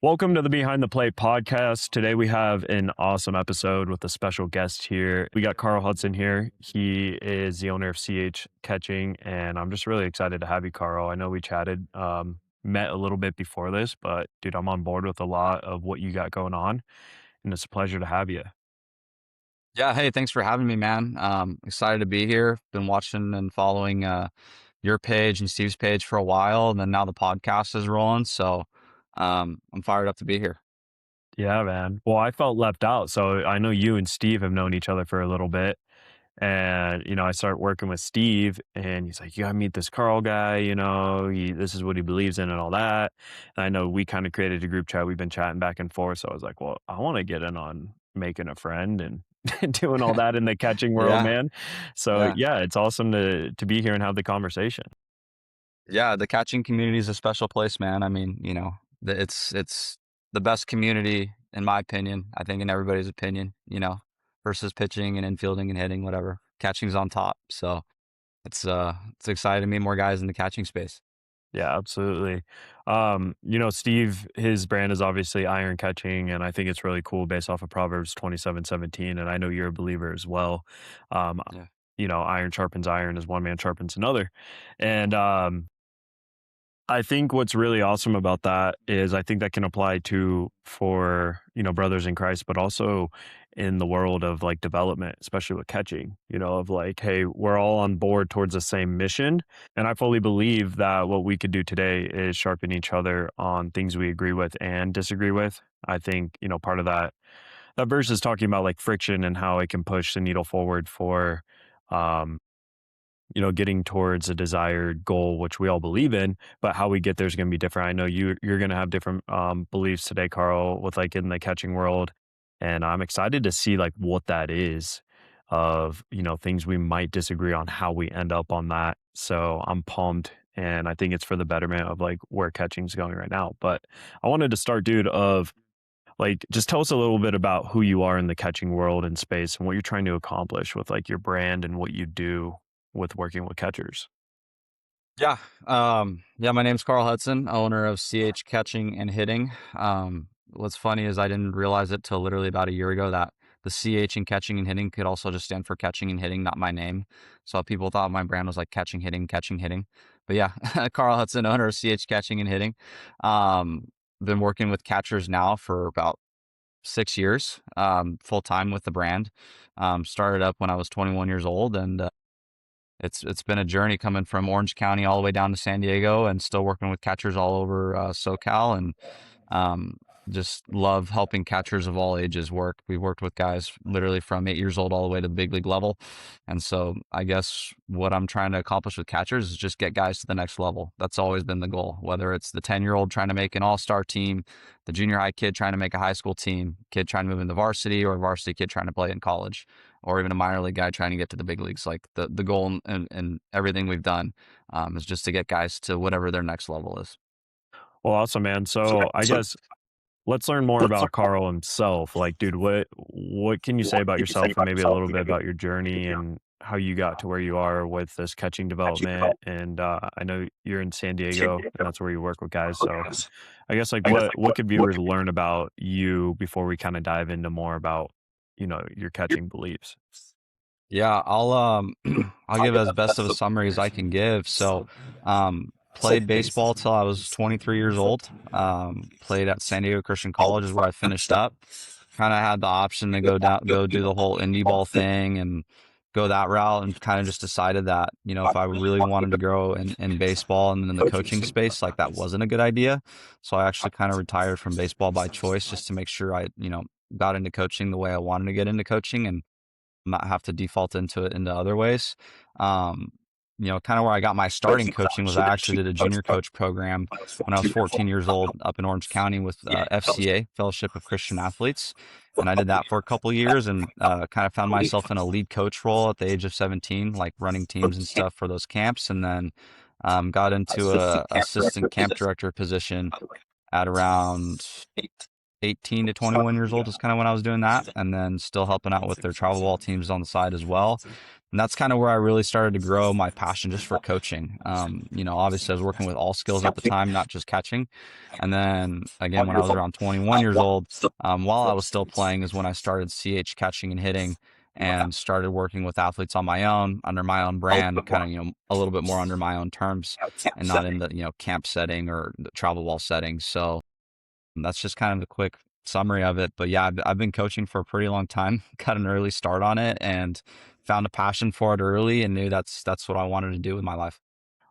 Welcome to the Behind the Plate podcast. Today we have an awesome episode with a special guest here. We got Carl Hudson here. He is the owner of CH Catching, and I'm just really excited to have you, Carl. I know we chatted, met a little bit before this, but dude, I'm on board with a lot of what you got going on, and it's a pleasure to have you. Yeah, hey, thanks for having me, man. Excited to be here. Been watching and following your page and Steve's page for a while, and then now the podcast is rolling. So I'm fired up to be here. Yeah, man. Well, I felt left out. So I know you and Steve have known each other for a little bit. And, I start working with Steve and he's like, you gotta meet this Carl guy, this is what he believes in and all that. And I know we kind of created a group chat. We've been chatting back and forth. So I was like, well, I want to get in on making a friend and doing all that in the catching world, Yeah, man. So yeah, yeah, it's awesome to be here and have the conversation. yeah. The catching community is a special place, man. I mean, it's the best community in my opinion. I think in everybody's opinion, versus pitching and infielding and hitting, whatever. Catching's on top. So it's exciting to meet more guys in the catching space. Yeah, absolutely. Steve, his brand is obviously iron catching, and I think it's really cool based off of Proverbs 27:17. And I know you're a believer as well. Um, Yeah. iron sharpens iron as one man sharpens another. And I think what's really awesome about that is I think that can apply to for, brothers in Christ, but also in the world of like development, especially with catching, of like, hey, we're all on board towards the same mission. And I fully believe that what we could do today is sharpen each other on things we agree with and disagree with. I think, part of that verse is talking about like friction and how it can push the needle forward for um getting towards a desired goal, which we all believe in, but how we get there is going to be different. I know you're going to have different beliefs today, Carl, with like in the catching world, and I'm excited to see like what that is of things we might disagree on how we end up on that. So I'm pumped, and I think it's for the betterment of like where catching's going right now. But I wanted to start, dude, of like just tell us a little bit about who you are in the catching world and space and what you're trying to accomplish with like your brand and what you do with working with catchers. Yeah. Yeah, my name's Carl Hudson, owner of CH Catching and Hitting. What's funny is I didn't realize it till literally about a year ago that the CH in catching and hitting could also just stand for catching and hitting, not my name. So people thought my brand was like catching, hitting, catching, hitting. But yeah, Carl Hudson, owner of CH Catching and Hitting. Been working with catchers now for about 6 years, full time with the brand. Started up when I was 21 years old, and it's been a journey coming from Orange County all the way down to San Diego, and still working with catchers all over SoCal, and um, just love helping catchers of all ages work. We've worked with guys literally from 8 years old all the way to the big league level, and so I guess what I'm trying to accomplish with catchers is just get guys to the next level. That's always been the goal. Whether it's the 10-year-old trying to make an all-star team, the junior high kid trying to make a high school team, kid trying to move into varsity, or a varsity kid trying to play in college, or even a minor league guy trying to get to the big leagues. Like the goal and everything we've done is just to get guys to whatever their next level is. Well, awesome, man. So I guess let's learn more about Carl himself. Like, dude, what can you say about yourself and maybe a little bit about your journey and how you got to where you are with this catching development? And I know you're in San Diego and that's where you work with guys. So I guess like what could viewers learn about you before we kind of dive into more about, your catching beliefs? Yeah, I'll I'll give as best of a summary as I can give. So, played baseball till I was 23 years old. Played at San Diego Christian College is where I finished up. Kind of had the option to go do the whole indie ball thing and go that route, and kind of just decided that, if I really wanted to grow in baseball and in the coaching space, like that wasn't a good idea. So I actually kind of retired from baseball by choice just to make sure I, got into coaching the way I wanted to get into coaching, and not have to default into it into other ways. Um, kind of where I got my starting coaching was I actually did a junior coach program when I was 14 years old up in Orange County with FCA, Fellowship of Christian Athletes. And I did that for a couple of years, and kind of found myself in a lead coach role at the age of 17, like running teams and stuff for those camps. And then got into a assistant camp director position at around 18 to 21 years old is kind of when I was doing that, and then still helping out with their travel ball teams on the side as well. And that's kind of where I really started to grow my passion just for coaching. Obviously I was working with all skills at the time, not just catching. And then again, when I was around 21 years old, while I was still playing, is when I started CH catching and hitting, and started working with athletes on my own under my own brand, kind of a little bit more under my own terms, and not in the camp setting or the travel ball setting. So that's just kind of the quick summary of it. But yeah, I've been coaching for a pretty long time. Got an early start on it and found a passion for it early, and knew that's what I wanted to do with my life.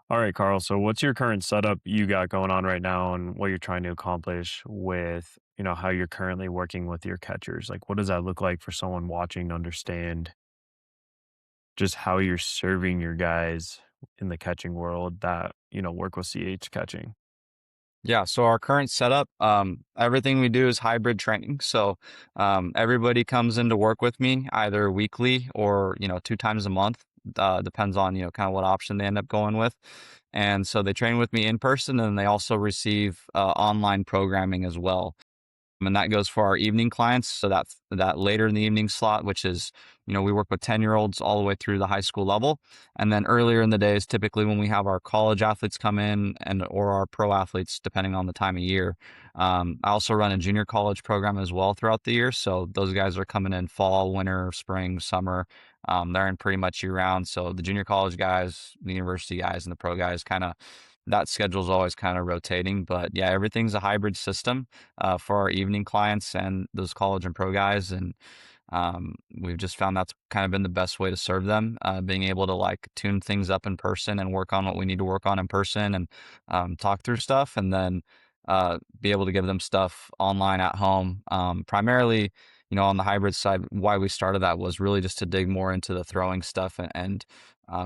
All right, Carl. So what's your current setup you got going on right now and what you're trying to accomplish with, how you're currently working with your catchers? Like what does that look like for someone watching to understand just how you're serving your guys in the catching world that, work with CH catching? Yeah, so our current setup, everything we do is hybrid training. So everybody comes in to work with me either weekly or 2 times a month. Depends on kind of what option they end up going with. And so they train with me in person, and they also receive online programming as well. And that goes for our evening clients. So that later in the evening slot, which is, we work with 10-year-olds all the way through the high school level. And then earlier in the day is typically when we have our college athletes come in, or our pro athletes, depending on the time of year. I also run a junior college program as well throughout the year. So those guys are coming in fall, winter, spring, summer. They're in pretty much year round. So the junior college guys, the university guys, and the pro guys, kind of, that schedule's always kind of rotating. But yeah, everything's a hybrid system for our evening clients and those college and pro guys. And we've just found that's kind of been the best way to serve them, being able to like tune things up in person and work on what we need to work on in person, and talk through stuff, and then be able to give them stuff online at home. Primarily, on the hybrid side, why we started that was really just to dig more into the throwing stuff, and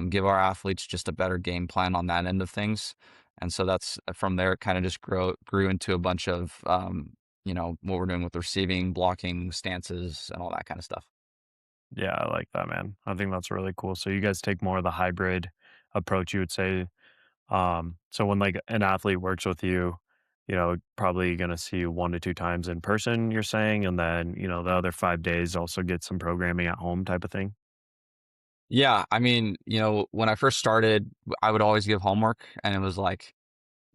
give our athletes just a better game plan on that end of things. And so that's from there, it kind of just grew into a bunch of what we're doing with receiving, blocking, stances, and all that kind of stuff. Yeah, I like that, man. I think that's really cool. So you guys take more of the hybrid approach, you would say. So when like an athlete works with you, probably gonna see you 1 to 2 times in person, you're saying, and then, the other 5 days also get some programming at home type of thing. Yeah, I mean, when I first started, I would always give homework, and it was like,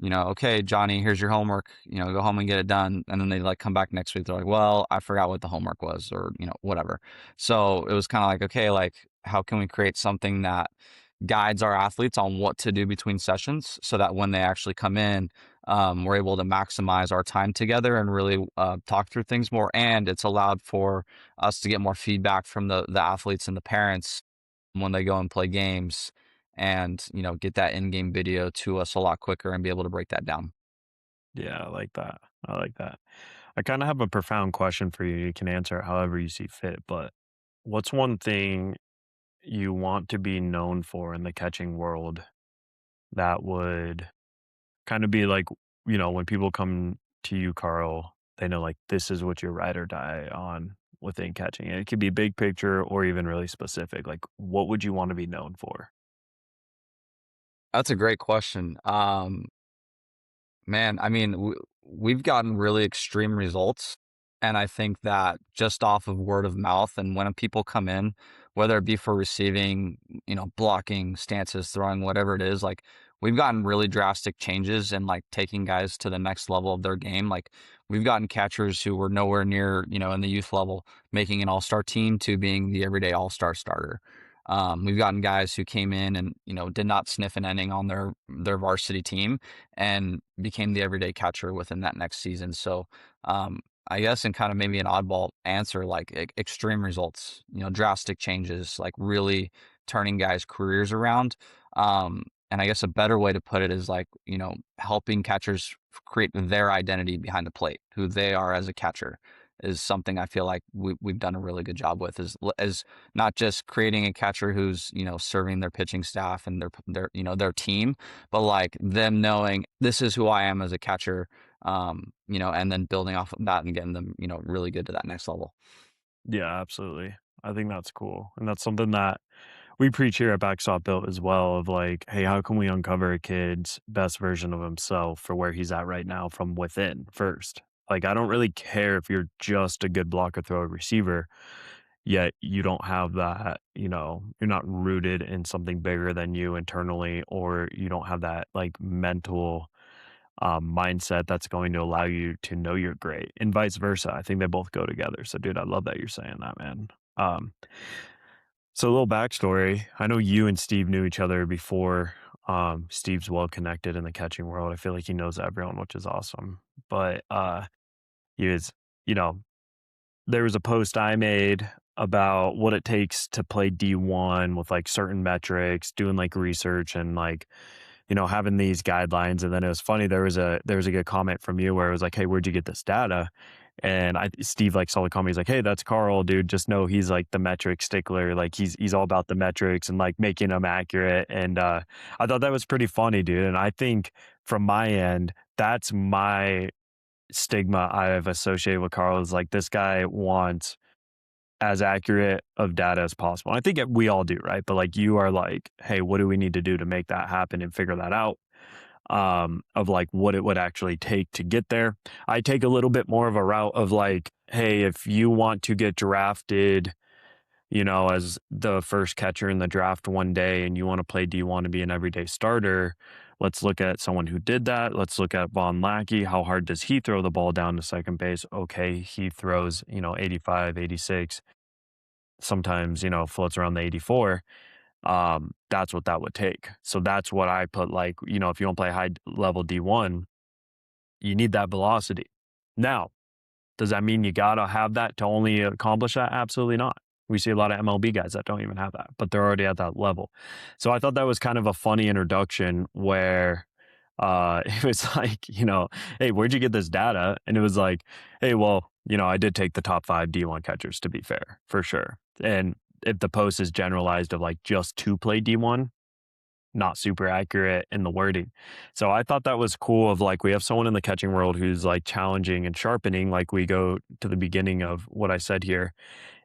okay, Johnny, here's your homework, go home and get it done. And then they like come back next week. They're like, well, I forgot what the homework was, or, whatever. So it was kind of like, okay, like, how can we create something that guides our athletes on what to do between sessions, so that when they actually come in, we're able to maximize our time together and really talk through things more. And it's allowed for us to get more feedback from the athletes and the parents when they go and play games, and get that in-game video to us a lot quicker and be able to break that down. Yeah, I like that. I like that. I kind of have a profound question for you. You can answer it however you see fit, but what's one thing you want to be known for in the catching world that would kind of be like, when people come to you, Carl, they know like this is what your ride or die on within catching. And it could be big picture or even really specific. Like, what would you want to be known for? That's a great question. Man, I mean, we've gotten really extreme results. And I think that just off of word of mouth, and when people come in, whether it be for receiving, blocking, stances, throwing, whatever it is, like, we've gotten really drastic changes and like taking guys to the next level of their game. Like, we've gotten catchers who were nowhere near, in the youth level, making an all-star team, to being the everyday all-star starter. We've gotten guys who came in and, did not sniff an inning on their varsity team, and became the everyday catcher within that next season. So, I guess, in kind of maybe an oddball answer, like extreme results, drastic changes, like really turning guys' careers around. And I guess a better way to put it is like, helping catchers create their identity behind the plate, who they are as a catcher, is something I feel like we've done a really good job with, is not just creating a catcher who's, serving their pitching staff and their team, but like them knowing this is who I am as a catcher, and then building off of that and getting them, really good to that next level. Yeah, absolutely. I think that's cool. And that's something that we preach here at Backstop Built as well of like, hey, how can we uncover a kid's best version of himself for where he's at right now from within first? Like, I don't really care if you're just a good blocker, thrower, receiver, yet you don't have that, you're not rooted in something bigger than you internally, or you don't have that like mental mindset that's going to allow you to know you're great, and vice versa. I think they both go together. So, dude, I love that you're saying that, man. Um, so, a little backstory. I know you and Steve knew each other before. Steve's well connected in the catching world. I feel like he knows everyone, which is awesome. But he was, you know, there was a post I made about what it takes to play D1 with like certain metrics, doing like research and like, having these guidelines. And then it was funny, there was a good comment from you where it was like, "Hey, where'd you get this data?" And Steve like saw the comment. He's like, "Hey, that's Carl, dude. Just know he's like the metric stickler. Like he's all about the metrics and like making them accurate." And I thought that was pretty funny, dude. And I think from my end, that's my stigma I've associated with Carl, is like this guy wants as accurate of data as possible. I think we all do, right? But like you are like, "Hey, what do we need to do to make that happen and figure that out?" Of like what it would actually take to get there. I take a little bit more of a route of like, "Hey, if you want to get drafted, as the first catcher in the draft one day and you want to play D1 to be an everyday starter, let's look at someone who did that. Let's look at Von Lackey. How hard does he throw the ball down to second base? Okay, he throws, 85, 86, sometimes, floats around the 84. That's what that would take. So that's what I put like, if you want to play high level D1, you need that velocity. Now, does that mean you gotta have that to only accomplish that? Absolutely not. We see a lot of MLB guys that don't even have that, but they're already at that level. So I thought that was kind of a funny introduction where it was like, "Hey, where'd you get this data?" And it was like, "Hey, well, I did take the top 5 D1 catchers, to be fair, for sure." And if the post is generalized of like just to play D1, not super accurate in the wording. So I thought that was cool of like, we have someone in the catching world who's like challenging and sharpening, like we go to the beginning of what I said here.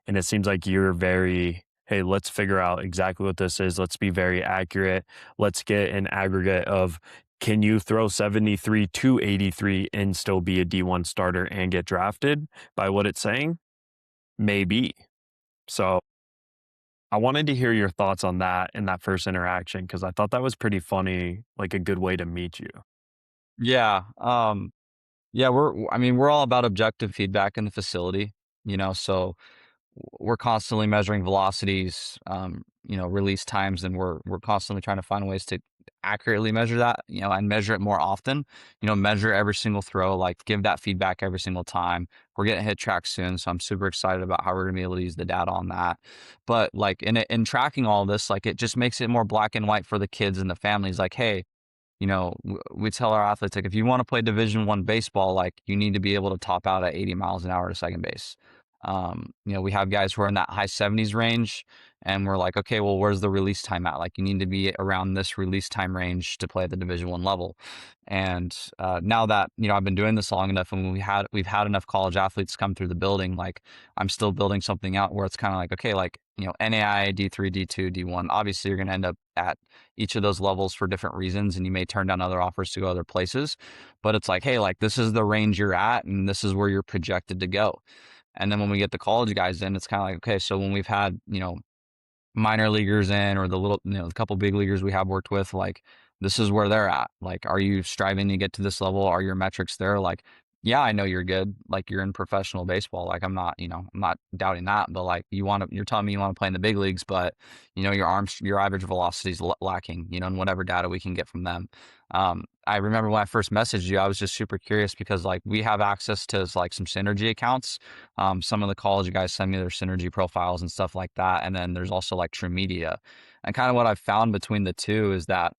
And it seems like you're very, "Hey, let's figure out exactly what this is. Let's be very accurate. Let's get an aggregate of, can you throw 73 to 83 and still be a D1 starter and get drafted by what it's saying? Maybe." So I wanted to hear your thoughts on that in that first interaction, because I thought that was pretty funny, like a good way to meet you. Yeah. Yeah, I mean, we're all about objective feedback in the facility, so we're constantly measuring velocities, release times, and we're constantly trying to find ways to accurately measure that, and measure it more often. Measure every single throw, like give that feedback every single time. We're getting hit track soon, so I'm super excited about how we're gonna be able to use the data on that. But like in tracking all this, like it just makes it more black and white for the kids and the families. Like, hey, we tell our athletes, like, if you want to play Division 1 baseball, like you need to be able to top out at 80 miles an hour to second base. We have guys who are in that high 70s range, and we're like, okay, well, where's the release time at? Like, you need to be around this release time range to play at the Division 1 level. And now that I've been doing this long enough, and we've had enough college athletes come through the building, like I'm still building something out where it's kind of like, okay, like NAI, D3, D2, D1. Obviously, you're going to end up at each of those levels for different reasons, and you may turn down other offers to go other places. But it's like, hey, like this is the range you're at, and this is where you're projected to go. And then when we get the college guys in, it's kind of like, okay, so when we've had, minor leaguers in, or the little, the couple big leaguers we have worked with, like this is where they're at. Like, are you striving to get to this level? Are your metrics there? Like, yeah, I know you're good. Like you're in professional baseball. Like I'm not doubting that, but like you're telling me you want to play in the big leagues, but your average velocity is lacking, and whatever data we can get from them. I remember when I first messaged you, I was just super curious because like we have access to like some synergy accounts. Some of the college guys send me their synergy profiles and stuff like that. And then there's also like True Media. And kind of what I've found between the two is that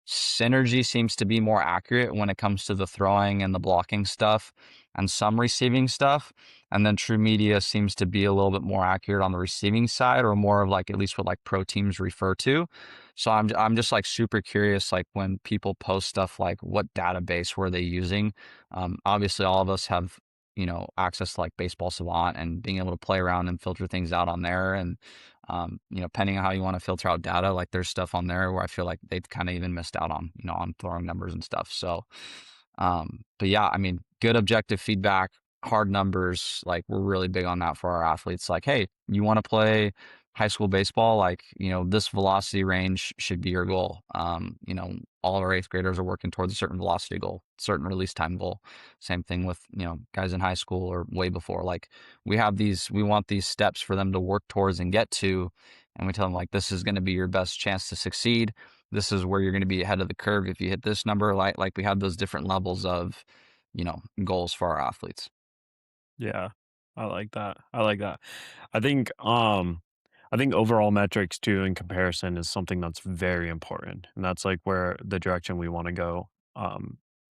synergy seems to be more accurate when it comes to the throwing and the blocking stuff and some receiving stuff. And then True Media seems to be a little bit more accurate on the receiving side, or more of like at least what like pro teams refer to. So I'm just like super curious, like when people post stuff, like what database were they using? Obviously, all of us have access to like Baseball Savant and being able to play around and filter things out on there. And depending on how you want to filter out data, like there's stuff on there where I feel like they've kind of even missed out on on throwing numbers and stuff. So But yeah, I mean, good objective feedback, hard numbers. Like we're really big on that for our athletes. Like, hey, you want to play high school baseball? Like, this velocity range should be your goal. All of our eighth graders are working towards a certain velocity goal, certain release time goal. Same thing with, guys in high school or way before. Like we want these steps for them to work towards and get to. And we tell them like, this is going to be your best chance to succeed. This is where you're going to be ahead of the curve if you hit this number. Like we have those different levels of, goals for our athletes. Yeah. I like that. I like that. I think, I think overall metrics too in comparison is something that's very important. And that's like where the direction we want to go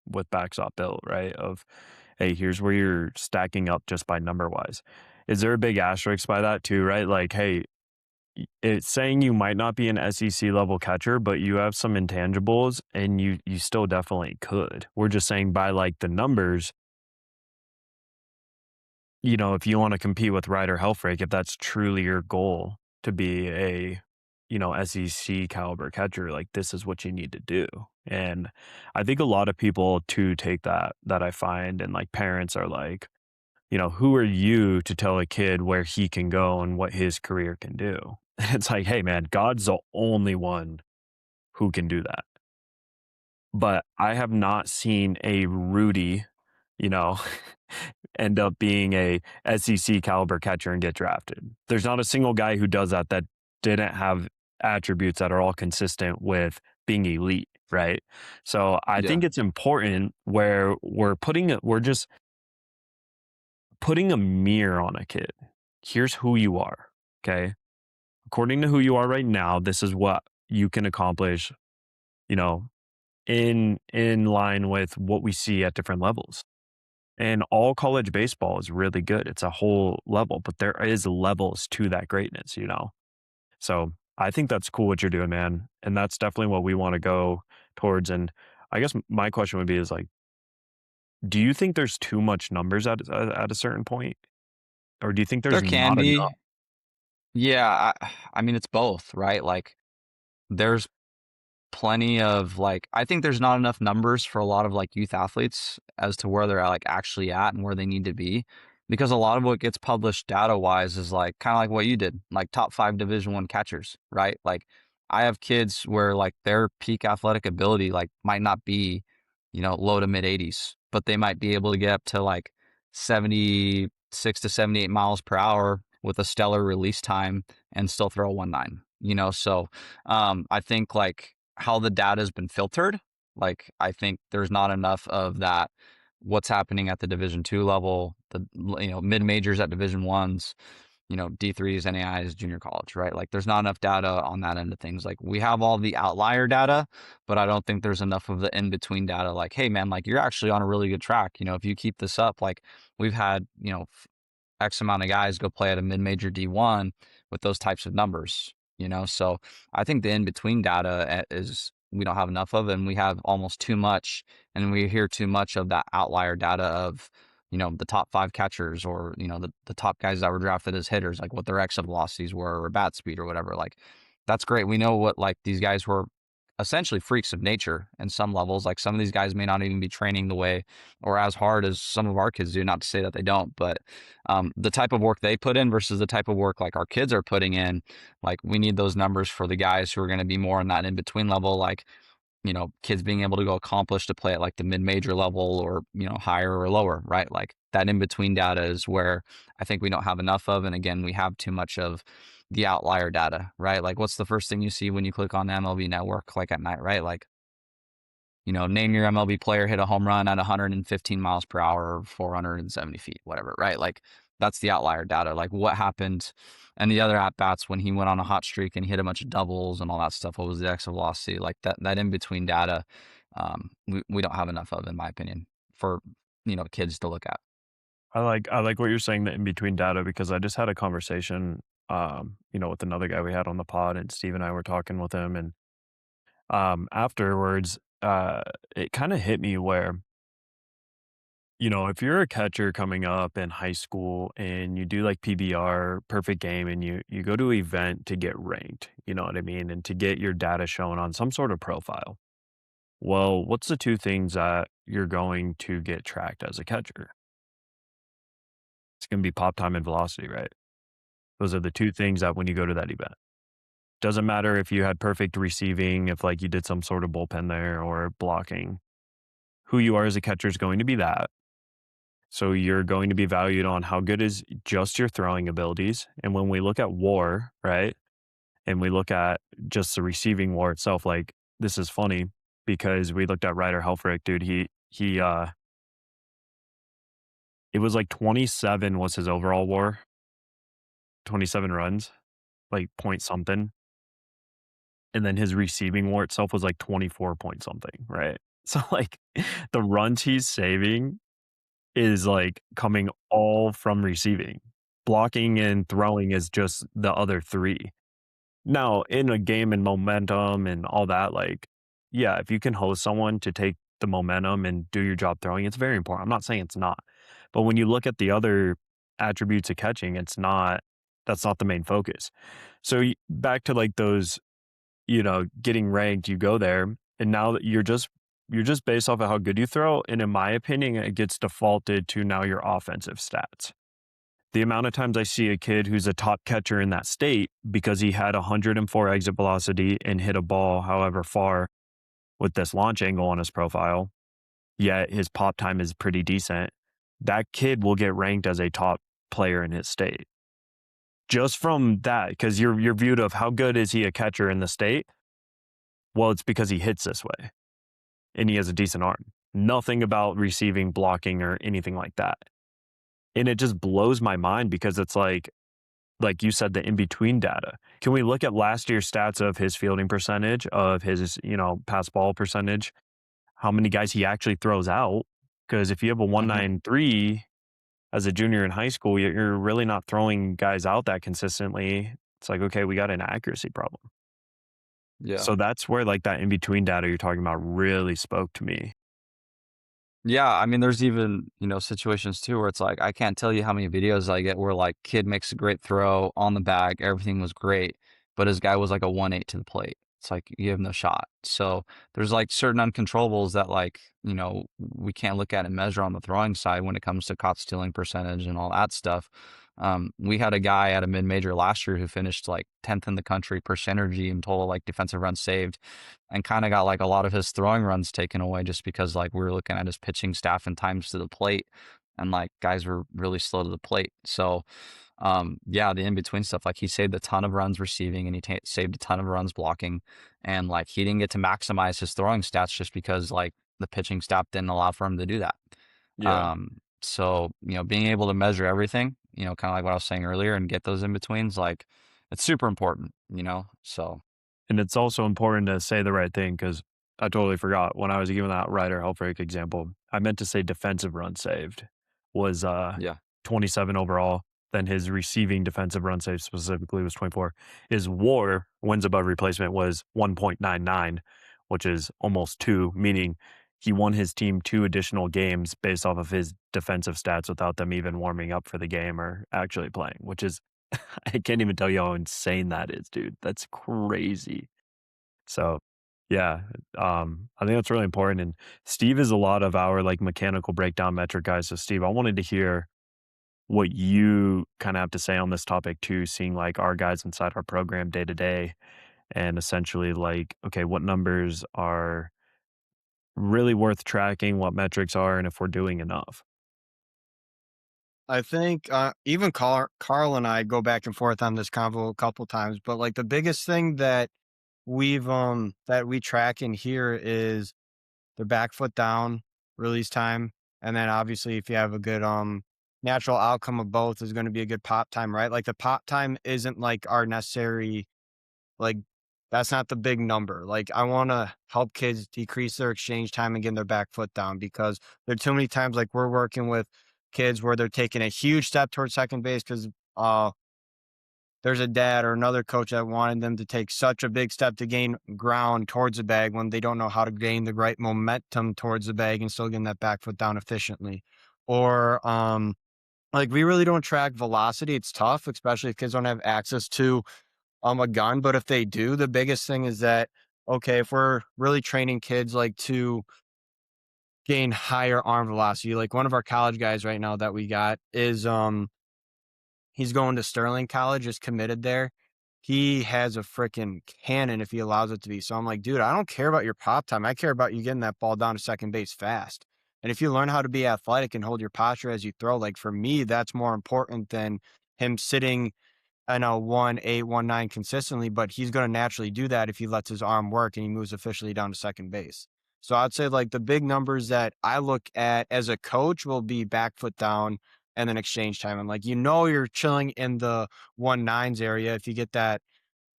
with backstop built, right? Of hey, here's where you're stacking up just by number wise. Is there a big asterisk by that too, right? Like, hey, it's saying you might not be an SEC level catcher, but you have some intangibles and you still definitely could. We're just saying by like the numbers, if you want to compete with Ryder Helfrich, if that's truly your goal to be a, SEC caliber catcher, like this is what you need to do. And I think a lot of people too take that I find, and like parents are like, who are you to tell a kid where he can go and what his career can do? It's like, hey man, God's the only one who can do that. But I have not seen a Rudy, you know, end up being a SEC caliber catcher and get drafted. There's not a single guy who does that didn't have attributes that are all consistent with being elite, right? So I Yeah. think it's important where we're just putting a mirror on a kid. Here's who you are, okay? According to who you are right now, this is what you can accomplish, you know, in line with what we see at different levels. And all college baseball is really good. It's a whole level, but there is levels to that greatness. So I think that's cool what you're doing, man. And that's definitely what we want to go towards. And I guess my question would be is like, do you think there's too much numbers at a certain point? Or do you think There there's can not enough? be. Yeah. I mean, it's both, right? Like there's plenty of like I think there's not enough numbers for a lot of like youth athletes as to where they're like actually at and where they need to be because a lot of what gets published data wise is like kind of like what you did, like top 5 division 1 catchers, right? Like I have kids where like their peak athletic ability like might not be, low to mid 80s, but they might be able to get up to like 76 to 78 miles per hour with a stellar release time and still throw a 1.9, so I think like how the data has been filtered. Like I think there's not enough of that. What's happening at the Division 2 level, the mid majors at Division 1s, D3s, NAIs, junior college, right? Like there's not enough data on that end of things. Like we have all the outlier data, but I don't think there's enough of the in between data. Like, hey man, like you're actually on a really good track. If you keep this up, like we've had, X amount of guys go play at a mid-major D1 with those types of numbers, So I think the in-between data is we don't have enough of, and we have almost too much, and we hear too much of that outlier data of, the top 5 catchers or, the top guys that were drafted as hitters, like what their exit velocities were or bat speed or whatever. Like that's great. We know what like these guys were essentially freaks of nature in some levels. Like some of these guys may not even be training the way or as hard as some of our kids do. Not to say that they don't, but the type of work they put in versus the type of work like our kids are putting in, like we need those numbers for the guys who are going to be more in that in between level, like kids being able to go accomplish to play at like the mid-major level or, higher or lower, right? Like that in-between data is where I think we don't have enough of. And again, we have too much of the outlier data, right? Like what's the first thing you see when you click on the MLB network, like at night, right? Like, name your MLB player hit a home run at 115 miles per hour or 470 feet, whatever, right? Like that's the outlier data. Like what happened and the other at bats when he went on a hot streak and hit a bunch of doubles and all that stuff. What was the exit velocity? Like that in between data, we don't have enough of, in my opinion, for kids to look at. I like what you're saying, the in between data, because I just had a conversation, with another guy we had on the pod, and Steve and I were talking with him, and afterwards, it kind of hit me where, if you're a catcher coming up in high school and you do like PBR, perfect game, and you go to an event to get ranked, you know what I mean, and to get your data shown on some sort of profile. Well, what's the two things that you're going to get tracked as a catcher? It's going to be pop time and velocity, right? Those are the two things that when you go to that event. Doesn't matter if you had perfect receiving, if like you did some sort of bullpen there or blocking. Who you are as a catcher is going to be that. So you're going to be valued on how good is just your throwing abilities. And when we look at WAR, right, and we look at just the receiving WAR itself, like this is funny because we looked at Ryder Helfrich, dude. It was like 27 was his overall WAR, 27 runs, like point something, and then his receiving WAR itself was like 24 point something, right? So like the runs he's saving is like coming all from receiving. Blocking and throwing is just the other three. Now, in a game and momentum and all that, like, yeah, if you can host someone to take the momentum and do your job throwing, it's very important. I'm not saying it's not. But when you look at the other attributes of catching, that's not the main focus. So back to like those, getting ranked, you go there and now that you're just based off of how good you throw. And in my opinion, it gets defaulted to now your offensive stats. The amount of times I see a kid who's a top catcher in that state because he had 104 exit velocity and hit a ball however far with this launch angle on his profile, yet his pop time is pretty decent. That kid will get ranked as a top player in his state. Just from that, because you're viewed of how good is he a catcher in the state? Well, it's because he hits this way and he has a decent arm. Nothing about receiving, blocking, or anything like that. And it just blows my mind because it's like you said, the in between data. Can we look at last year's stats of his fielding percentage, of his, pass ball percentage, how many guys he actually throws out? Because if you have a Hmm. 193 as a junior in high school, you're really not throwing guys out that consistently. It's like, okay, we got an accuracy problem. Yeah. So that's where like that in between data you're talking about really spoke to me. Yeah, I mean, there's even, situations too where it's like, I can't tell you how many videos I get where like kid makes a great throw on the bag, everything was great, but his guy was like a 1-8 to the plate. It's like you have no shot. So there's like certain uncontrollables that like, we can't look at and measure on the throwing side when it comes to caught stealing percentage and all that stuff. We had a guy at a mid-major last year who finished like 10th in the country per synergy and total like defensive runs saved, and kind of got like a lot of his throwing runs taken away just because like we were looking at his pitching staff and times to the plate, and like guys were really slow to the plate. So yeah, the in between stuff, like he saved a ton of runs receiving and he saved a ton of runs blocking, and like he didn't get to maximize his throwing stats just because like the pitching staff didn't allow for him to do that. Yeah. So being able to measure everything, kind of like what I was saying earlier, and get those in betweens, like it's super important. So And it's also important to say the right thing because I totally forgot when I was giving that Ryder Helfrich example. I meant to say defensive run saved was yeah. 27 overall. Then his receiving defensive run saved specifically was 24. His WAR, wins above replacement, was 1.99, which is almost two, meaning he won his team two additional games based off of his defensive stats without them even warming up for the game or actually playing, which is I can't even tell you how insane that is, dude. That's crazy. So, yeah, I think that's really important. And Steve is a lot of our like mechanical breakdown metric guys. So, Steve, I wanted to hear what you kind of have to say on this topic too, seeing like our guys inside our program day to day and essentially like, okay, what numbers are really worth tracking, what metrics are, and if we're doing enough. I think, even Carl and I go back and forth on this convo a couple times, but, like, the biggest thing that we track in here is the back foot down, release time, and then obviously if you have a good, natural outcome of both is gonna be a good pop time, right? Like, the pop time isn't, like, our necessary like, that's not the big number. Like, I wanna help kids decrease their exchange time and getting their back foot down because there are too many times, like, we're working with kids where they're taking a huge step towards second base because there's a dad or another coach that wanted them to take such a big step to gain ground towards the bag when they don't know how to gain the right momentum towards the bag and still getting that back foot down efficiently. Or, like, we really don't track velocity. It's tough, especially if kids don't have access to a gun, but if they do, the biggest thing is that okay, if we're really training kids like to gain higher arm velocity, like one of our college guys right now that we got is he's going to Sterling College, is committed there. He has a freaking cannon if he allows it to be. So I'm like, dude, I don't care about your pop time. I care about you getting that ball down to second base fast. And if you learn how to be athletic and hold your posture as you throw, like for me, that's more important than him sitting in a 1.8, 1.9 consistently. But he's going to naturally do that if he lets his arm work and he moves efficiently down to second base. So I'd say like the big numbers that I look at as a coach will be back foot down and then exchange time. And like, you're chilling in the 1.9s area if you get that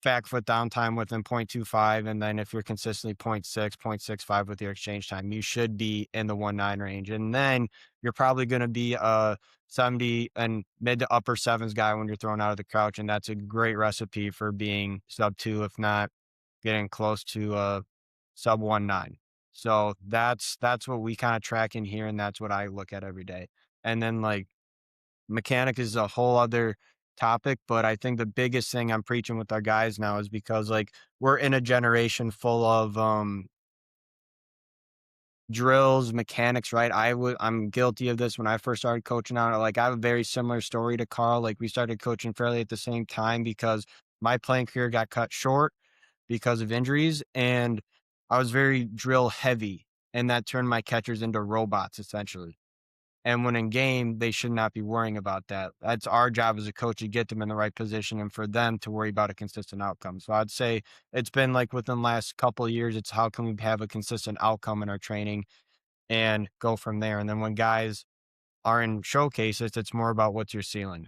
back foot down time within 0.25. And then if you're consistently 0.6, 0.65 with your exchange time, you should be in the 1.9 range. And then you're probably going to be a 70 and mid to upper sevens guy when you're thrown out of the crouch. And that's a great recipe for being sub two, if not getting close to sub 1.9. So that's what we kind of track in here. And that's what I look at every day. And then like, mechanic is a whole other topic, but I think the biggest thing I'm preaching with our guys now is because like we're in a generation full of drills, mechanics, right? I'm guilty of this when I first started coaching out. Like I have a very similar story to Carl. Like we started coaching fairly at the same time because my playing career got cut short because of injuries and I was very drill heavy and that turned my catchers into robots essentially. And when in game, they should not be worrying about that. That's our job as a coach to get them in the right position and for them to worry about a consistent outcome. So I'd say it's been like within the last couple of years, it's how can we have a consistent outcome in our training and go from there. And then when guys are in showcases, it's more about what's your ceiling.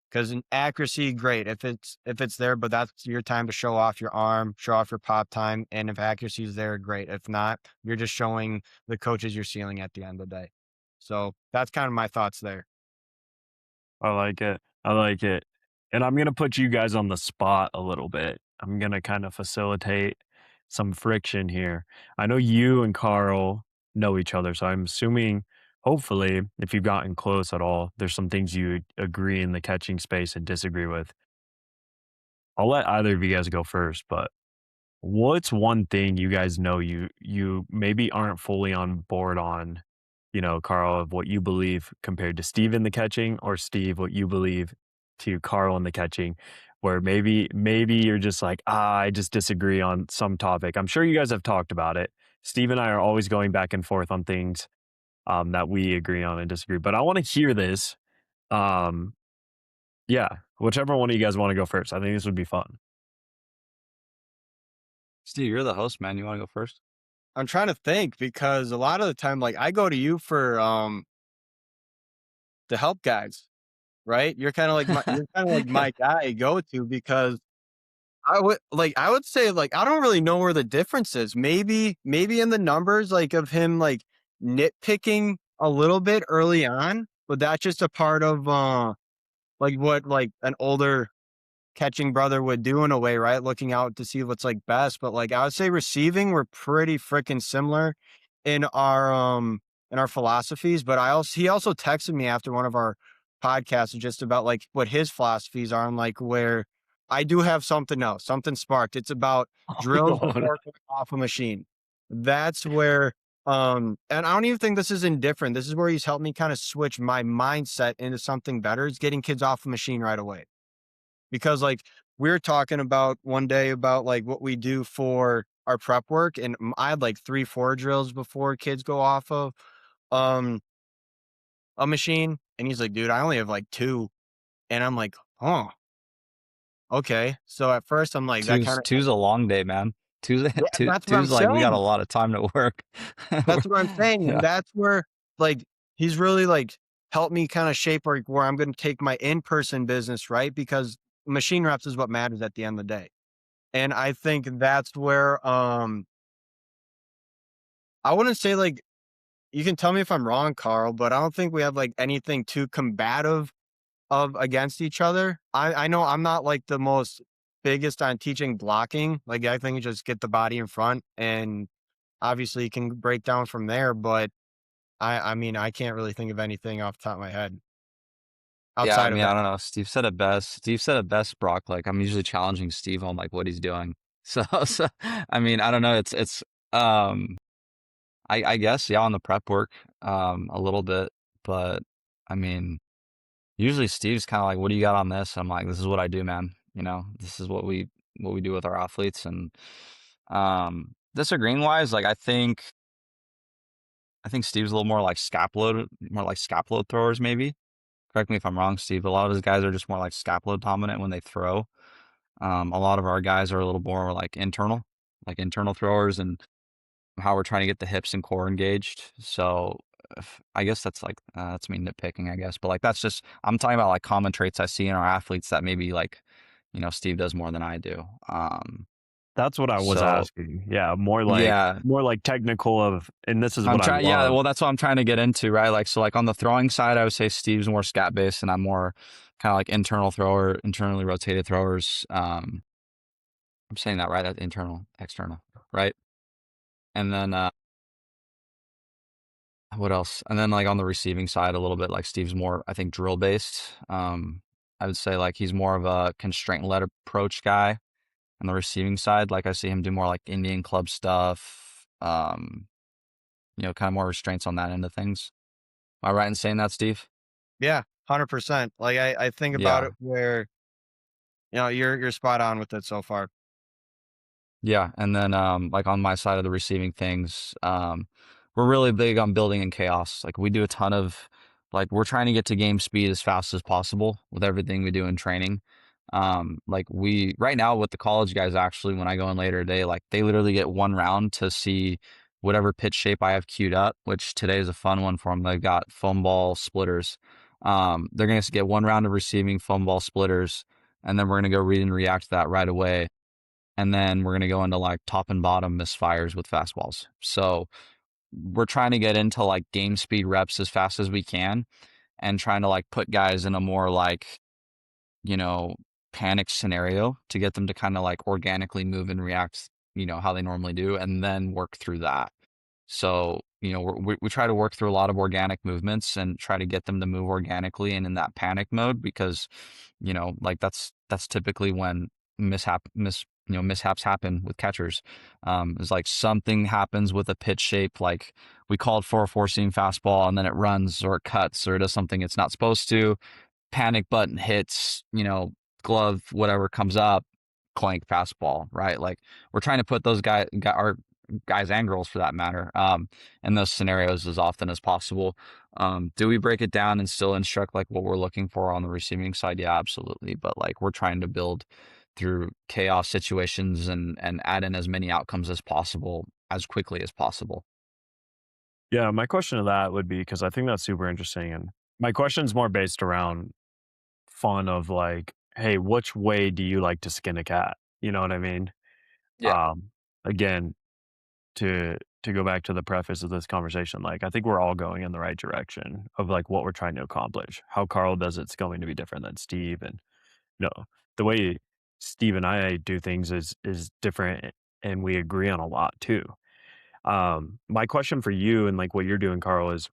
Because in accuracy, great. If it's there, but that's your time to show off your arm, show off your pop time. And if accuracy is there, great. If not, you're just showing the coaches your ceiling at the end of the day. So that's kind of my thoughts there. I like it. I like it. And I'm gonna put you guys on the spot a little bit. I'm gonna kind of facilitate some friction here. I know you and Carl know each other, so I'm assuming, hopefully, if you've gotten close at all, there's some things you agree in the catching space and disagree with. I'll let either of you guys go first, but what's one thing you guys know you maybe aren't fully on board on, Carl, of what you believe compared to Steve in the catching, or Steve, what you believe to Carl in the catching, where maybe you're just like, I just disagree on some topic. I'm sure you guys have talked about it. Steve and I are always going back and forth on things that we agree on and disagree. But I want to hear this. Um, yeah, whichever one of you guys want to go first. I think this would be fun. Steve, you're the host, man. You want to go first? I'm trying to think because a lot of the time, like I go to you for the help guys, right? You're kind of like my guy I go to because I would say like I don't really know where the difference is. Maybe in the numbers like of him like nitpicking a little bit early on, but that's just a part of like what like an older catching brother would do in a way, right? Looking out to see what's like best. But like I would say receiving, we're pretty freaking similar in our philosophies. But he also texted me after one of our podcasts just about like what his philosophies are and like where I do have something else, something sparked. It's about drills before going off a machine. That's where and I don't even think this is indifferent. This is where he's helped me kind of switch my mindset into something better. It's getting kids off a machine right away because like we were talking about one day about like what we do for our prep work and I had like 3 4 drills before kids go off of um a machine and he's like dude I only have like 2 and I'm like oh okay so at first I'm like that kind of Two's a long day, man. yeah that's what I'm Two's like we got a saying lot of time to work. that's what I'm saying and Yeah. that's where like he's really like helped me kind of shape like where I'm going to take my in-person business right because machine reps is what matters at the end of the day. And I think that's where, I wouldn't say like you can tell me if I'm wrong, Carl, but I don't think we have like anything too combative of against each other. I know I'm not like the most biggest on teaching blocking. Like I think you just get the body in front and obviously you can break down from there, but I mean I can't really think of anything off the top of my head Yeah, I outside of mean, that. I don't know. Steve said it best. Steve said it best, Brock. Like I'm usually challenging Steve on like what he's doing. So I mean, I don't know. Um, I guess, yeah, on the prep work, a little bit, but I mean, usually Steve's kind of like, "What do you got on this?" I'm like, "This is what I do, man. You know, this is what we do with our athletes." And disagreeing wise, like I think Steve's a little more like scap load throwers, maybe. Correct me if I'm wrong, Steve. A lot of his guys are just more like scap load dominant when they throw. A lot of our guys are a little more like internal throwers, and how we're trying to get the hips and core engaged. So I guess that's me nitpicking, I guess. But like that's just I'm talking about like common traits I see in our athletes that maybe like, Steve does more than I do. That's what I was So asking. Yeah, yeah, more like technical of, and this is what I yeah, love. well that's what I'm trying to get into, right? Like so like on the throwing side, I would say Steve's more scat based and I'm more kind of like internally rotated throwers. I'm saying that right, that's external, right? And then what else? And then like on the receiving side a little bit, like Steve's more, I think, drill based. I would say like he's more of a constraint led approach guy. On the receiving side, like I see him do more like Indian club stuff. Kind of more restraints on that end of things. Am I right in saying that, Steve? Yeah, 100%. Like, I think about Yeah. it where, you're spot on with it so far. Yeah, and then like on my side of the receiving things, we're really big on building in chaos. Like we do a ton of like we're trying to get to game speed as fast as possible with everything we do in training. Like we right now with the college guys actually when I go in later today, like they literally get one round to see whatever pitch shape I have queued up, which today is a fun one for them. They've got foam ball splitters. They're gonna get one round of receiving foam ball splitters, and then we're gonna go read and react to that right away, and then we're going to go into like top and bottom misfires with fastballs. So we're trying to get into like game speed reps as fast as we can and trying to like put guys in a more like, you know, panic scenario to get them to kind of like organically move and react, how they normally do, and then work through that. So, we try to work through a lot of organic movements and try to get them to move organically and in that panic mode because, like that's typically when mishaps happen with catchers. It's like something happens with a pitch shape, like we called for a four seam fastball and then it runs or it cuts or it does something it's not supposed to. Panic button hits, glove, whatever comes up, clank fastball, right? Like we're trying to put those our guys and girls for that matter, in those scenarios as often as possible. Do we break it down and still instruct like what we're looking for on the receiving side? Yeah, absolutely. But like we're trying to build through chaos situations and add in as many outcomes as possible as quickly as possible. Yeah, my question to that would be, because I think that's super interesting, and my question's more based around fun of like, hey, which way do you like to skin a cat? You know what I mean? Yeah. Um, Again, to go back to the preface of this conversation, like I think we're all going in the right direction of like what we're trying to accomplish. How Carl does it's going to be different than Steve, and no, the way Steve and I do things is different, and we agree on a lot too. My question for you and like what you're doing, Carl, is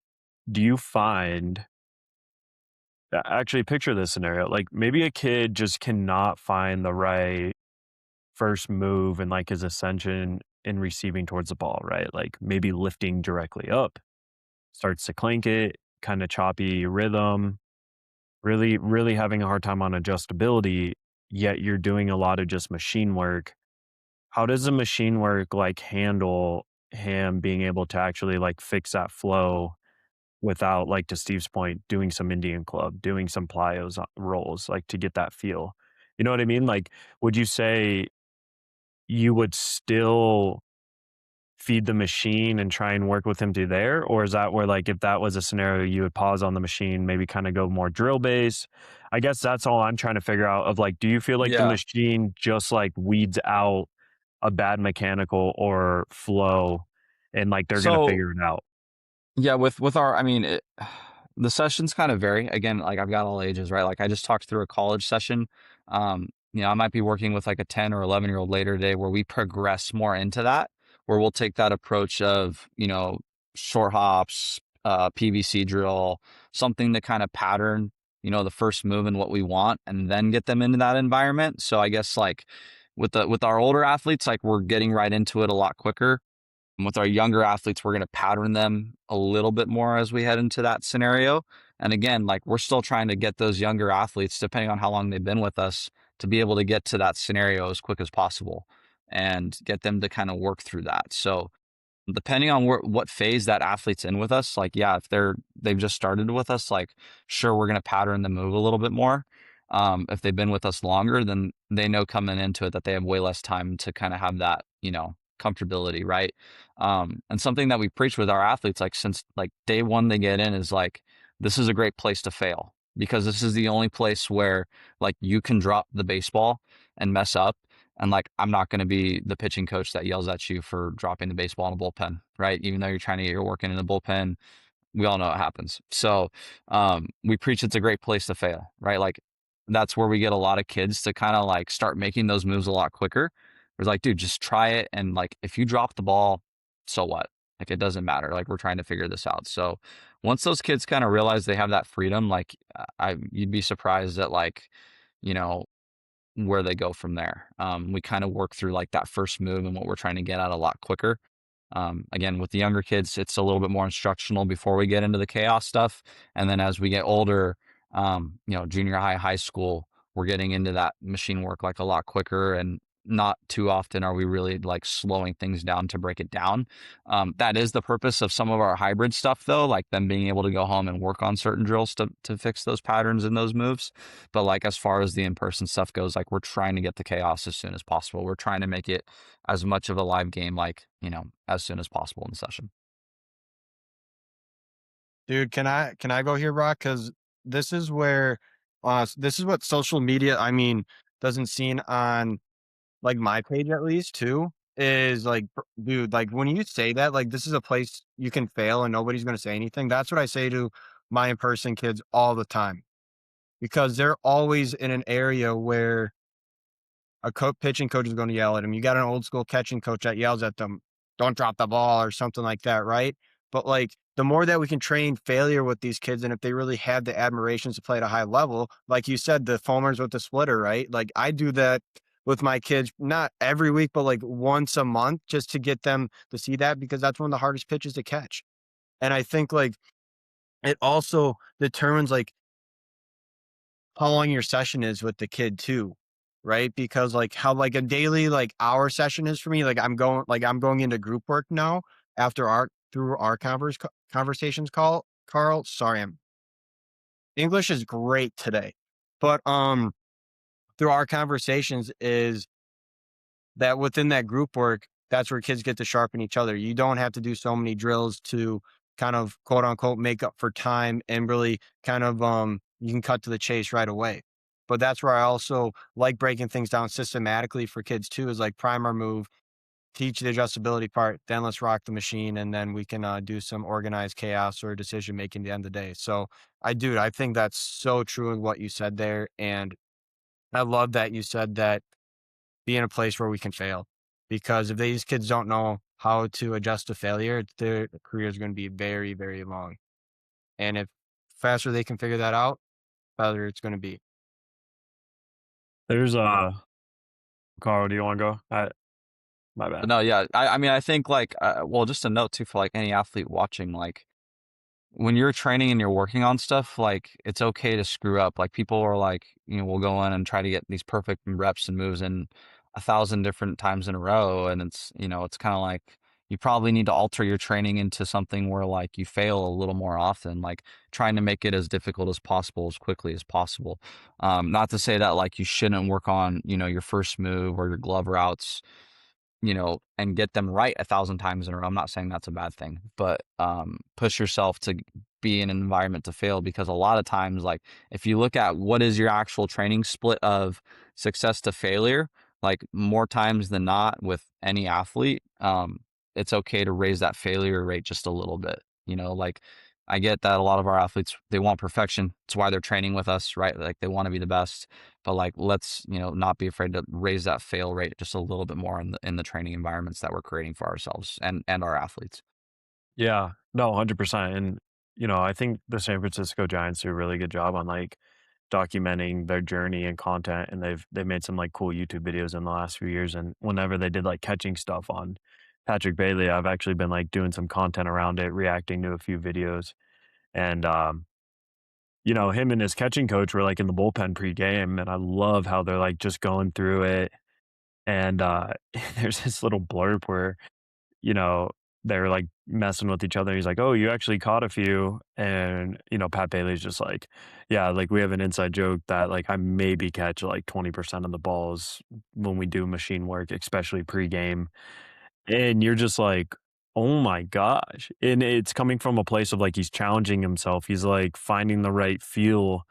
do you find actually picture this scenario, like maybe a kid just cannot find the right first move and like his ascension in receiving towards the ball, right? Like maybe lifting directly up, starts to clank it, kind of choppy rhythm, really, really having a hard time on adjustability, yet you're doing a lot of just machine work. How does the machine work like handle him being able to actually like fix that flow without, like to Steve's point, doing some Indian club, doing some plyos rolls, like to get that feel? You know what I mean? Like, would you say you would still feed the machine and try and work with him through there? Or is that where, like, if that was a scenario, you would pause on the machine, maybe kind of go more drill base? I guess that's all I'm trying to figure out of like, do you feel like the Yeah. machine just like weeds out a bad mechanical or flow and like they're going to So figure it out? yeah, with our, I mean, the sessions kind of vary. Again, like I've got all ages, right? Like I just talked through a college session. I might be working with like a 10 or 11-year-old later today where we progress more into that, where we'll take that approach of, short hops, PVC drill, something to kind of pattern, the first move and what we want, and then get them into that environment. So I guess like with our older athletes, like we're getting right into it a lot quicker. And with our younger athletes, we're going to pattern them a little bit more as we head into that scenario. And again, like we're still trying to get those younger athletes, depending on how long they've been with us, to be able to get to that scenario as quick as possible and get them to kind of work through that. So depending on what phase that athlete's in with us, like, yeah, if they've just started with us, like, sure, we're going to pattern the move a little bit more. If they've been with us longer, then they know coming into it that they have way less time to kind of have that, comfortability, right? And something that we preach with our athletes, like since like day one they get in, is like, this is a great place to fail, because this is the only place where like you can drop the baseball and mess up, and like, I'm not going to be the pitching coach that yells at you for dropping the baseball in a bullpen, right? Even though you're trying to get your work in the bullpen, we all know it happens. So we preach it's a great place to fail, right? Like, that's where we get a lot of kids to kind of like start making those moves a lot quicker. It's like, dude, just try it. And like, if you drop the ball, so what? Like, it doesn't matter. Like, we're trying to figure this out. So once those kids kind of realize they have that freedom, like, you'd be surprised at like, you know, where they go from there. We kind of work through like that first move and what we're trying to get at a lot quicker. Again, with the younger kids, it's a little bit more instructional before we get into the chaos stuff. And then as we get older, junior high, high school, we're getting into that machine work like a lot quicker, and not too often are we really like slowing things down to break it down. That is the purpose of some of our hybrid stuff though, like them being able to go home and work on certain drills to fix those patterns and those moves. But like, as far as the in-person stuff goes, like we're trying to get the chaos as soon as possible. We're trying to make it as much of a live game, like, as soon as possible in the session. Dude, can I go here, Brock? Because this is where, this is what social media, I mean, doesn't seem on like my page at least too. Is like, dude, like when you say that, like this is a place you can fail and nobody's gonna say anything. That's what I say to my in person kids all the time, because they're always in an area where a pitching coach is going to yell at him. You got an old school catching coach that yells at them, "Don't drop the ball" or something like that, right? But like the more that we can train failure with these kids, and if they really have the admirations to play at a high level, like you said, the foamers with the splitter, right? Like I do that with my kids, not every week, but like once a month, just to get them to see that, because that's one of the hardest pitches to catch. And I think like it also determines like how long your session is with the kid too, right? Because like how like a daily like hour session is for me, I'm going into group work now after our through our conversations call. Carl, sorry, I'm English is great today. But through our conversations is that within that group work, that's where kids get to sharpen each other. You don't have to do so many drills to kind of quote unquote make up for time, and really kind of you can cut to the chase right away. But that's where I also like breaking things down systematically for kids too, is like primer move, teach the adjustability part, then let's rock the machine, and then we can do some organized chaos or decision making at the end of the day. So I think that's so true in what you said there. And I love that you said that, be in a place where we can fail. Because if these kids don't know how to adjust to failure, their career is going to be very, very long. And if faster they can figure that out, better it's going to be. There's Carl, do you want to go? My But bad. no, yeah, I mean, I think like, well, just a note too for like any athlete watching, like, when you're training and you're working on stuff, like, it's okay to screw up. Like, people are like, we'll go in and try to get these perfect reps and moves in 1,000 different times in a row. And it's kind of like, you probably need to alter your training into something where like you fail a little more often, like trying to make it as difficult as possible, as quickly as possible. Not to say that like you shouldn't work on, your first move or your glove routes, and get them right 1,000 times in a row. I'm not saying that's a bad thing, but push yourself to be in an environment to fail, because a lot of times, like, if you look at what is your actual training split of success to failure, like more times than not with any athlete, it's okay to raise that failure rate just a little bit. Like, I get that a lot of our athletes, they want perfection. It's why they're training with us, right? Like, they want to be the best. But like, let's, not be afraid to raise that fail rate just a little bit more in the training environments that we're creating for ourselves and our athletes. Yeah, no, 100%. And I think the San Francisco Giants do a really good job on like documenting their journey and content, and they've made some like cool YouTube videos in the last few years. And whenever they did like catching stuff on Patrick Bailey, I've actually been like doing some content around it, reacting to a few videos. And him and his catching coach were like in the bullpen pregame, and I love how they're like just going through it. And there's this little blurb where you know, they're like messing with each other. He's like, "Oh, you actually caught a few," and Pat Bailey's just like, "Yeah, like we have an inside joke that like I maybe catch like 20% of the balls when we do machine work, especially pregame." And you're just like, "Oh my gosh!" And it's coming from a place of like he's challenging himself. He's like finding the right feel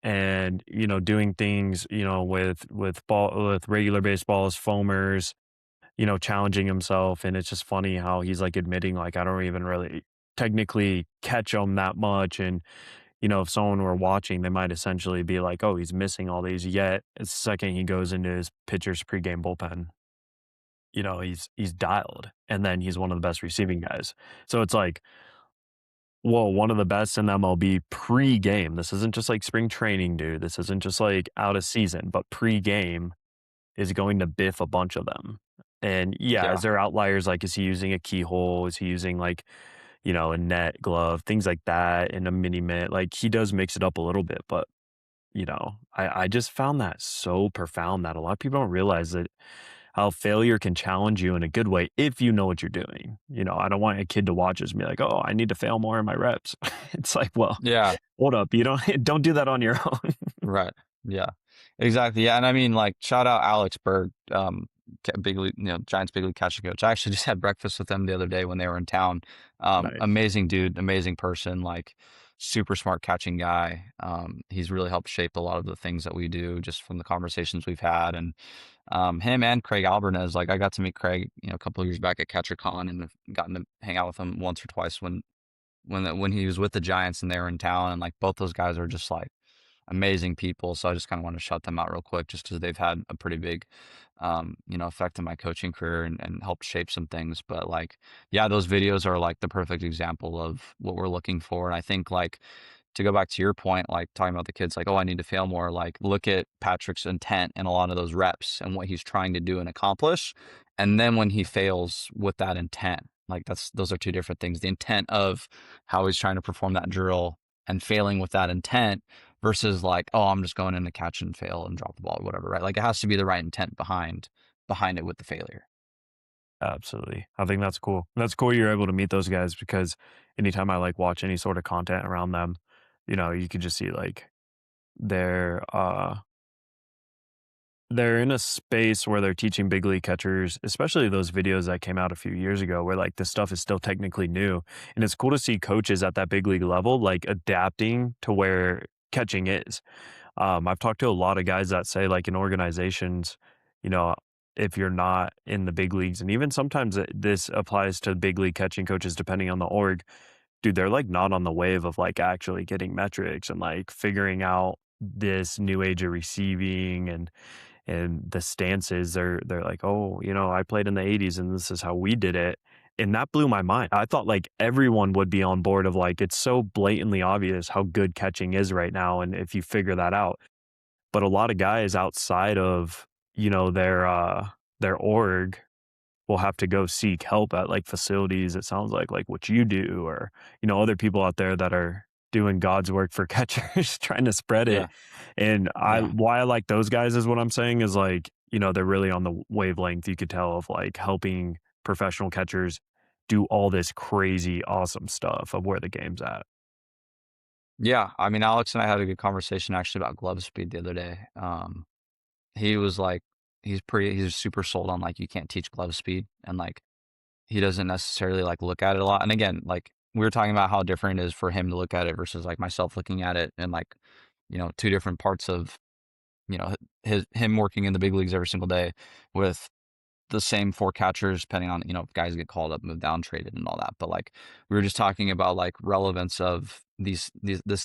and doing things with regular baseballs, foamers, challenging himself, and it's just funny how he's, like, admitting, like, "I don't even really technically catch him that much," and, if someone were watching, they might essentially be like, "Oh, he's missing all these," yet the second he goes into his pitcher's pregame bullpen, he's dialed, and then he's one of the best receiving guys. So it's like, whoa, one of the best in MLB pregame. This isn't just, like, spring training, dude. This isn't just, like, out of season, but pregame is going to biff a bunch of them. And yeah, is Yeah. there outliers? Like, is he using a keyhole? Is he using like, a net glove, things like that in a mini mitt? Like he does mix it up a little bit, but I just found that so profound that a lot of people don't realize that how failure can challenge you in a good way if you know what you're doing. I don't want a kid to watch us and be like, oh, I need to fail more in my reps. It's like, well, Yeah. hold up, you don't do that on your own. Right. Yeah. Exactly. Yeah. And I mean, like, shout out Alex Berg, big league, Giants big league catching coach. I actually just had breakfast with them the other day when they were in town. Nice. Amazing dude, amazing person, like super smart catching guy. He's really helped shape a lot of the things that we do just from the conversations we've had. And him and Craig Albanez, like I got to meet Craig, a couple of years back at CatcherCon and have gotten to hang out with him once or twice when he was with the Giants and they were in town. And like both those guys are just like amazing people. So I just kind of want to shout them out real quick just because they've had a pretty big, effect in my coaching career and helped shape some things. But like, yeah, those videos are like the perfect example of what we're looking for. And I think like to go back to your point, like talking about the kids, like, oh, I need to fail more. Like, look at Patrick's intent in a lot of those reps and what he's trying to do and accomplish. And then when he fails with that intent, like those are two different things. The intent of how he's trying to perform that drill and failing with that intent versus like, oh, I'm just going in to catch and fail and drop the ball or whatever, right? Like it has to be the right intent behind it with the failure. Absolutely. I think that's cool. That's cool you're able to meet those guys because anytime I like watch any sort of content around them, you could just see like they're they're in a space where they're teaching big league catchers, especially those videos that came out a few years ago where like this stuff is still technically new. And it's cool to see coaches at that big league level like adapting to where catching is. I've talked to a lot of guys that say, like, in organizations, you know, if you're not in the big leagues, and even sometimes this applies to big league catching coaches, depending on the org, dude, they're like not on the wave of like actually getting metrics and like figuring out this new age of receiving and the stances. They're like, oh, I played in the 80s and this is how we did it. And that blew my mind. I thought like everyone would be on board of like, it's so blatantly obvious how good catching is right now. And if you figure that out, but a lot of guys outside of, their org will have to go seek help at like facilities. It sounds like what you do, or, other people out there that are doing God's work for catchers, trying to spread it. Yeah. And Yeah. why I like those guys is what I'm saying is like, they're really on the wavelength. You could tell of like helping professional catchers do all this crazy, awesome stuff of where the game's at. Yeah. I mean, Alex and I had a good conversation actually about glove speed the other day. He was like, he's super sold on like, you can't teach glove speed. And like, he doesn't necessarily like look at it a lot. And again, like we were talking about how different it is for him to look at it versus like myself looking at it and like, two different parts of, him working in the big leagues every single day with the same four catchers, depending on, if guys get called up, moved down, traded, and all that. But like we were just talking about like relevance of this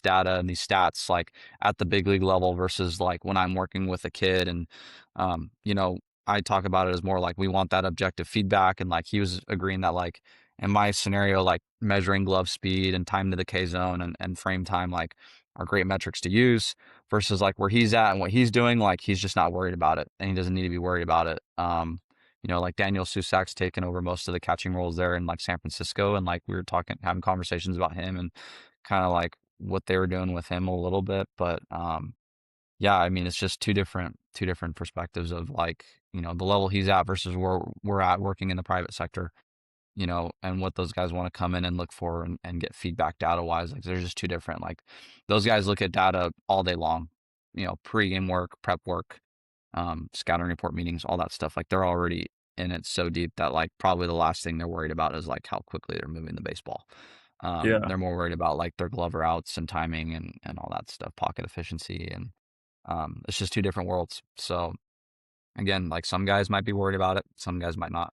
data and these stats, like at the big league level versus like when I'm working with a kid, and I talk about it as more like we want that objective feedback, and like he was agreeing that like in my scenario, like measuring glove speed and time to the K zone and frame time, like are great metrics to use versus like where he's at and what he's doing. Like he's just not worried about it, and he doesn't need to be worried about it. Like Daniel Susak's taken over most of the catching roles there in like San Francisco, and like we were having conversations about him and kind of like what they were doing with him a little bit, but yeah, I mean, it's just two different perspectives of like, the level he's at versus where we're at working in the private sector, and what those guys want to come in and look for and get feedback data wise. Like they're just two different. Like those guys look at data all day long, pre-game work, prep work, scouting report meetings, all that stuff. Like they're already in it so deep that like probably the last thing they're worried about is like how quickly they're moving the baseball. Yeah. They're more worried about like their glove routes and timing and all that stuff, pocket efficiency, and it's just two different worlds. So again, like some guys might be worried about it, some guys might not.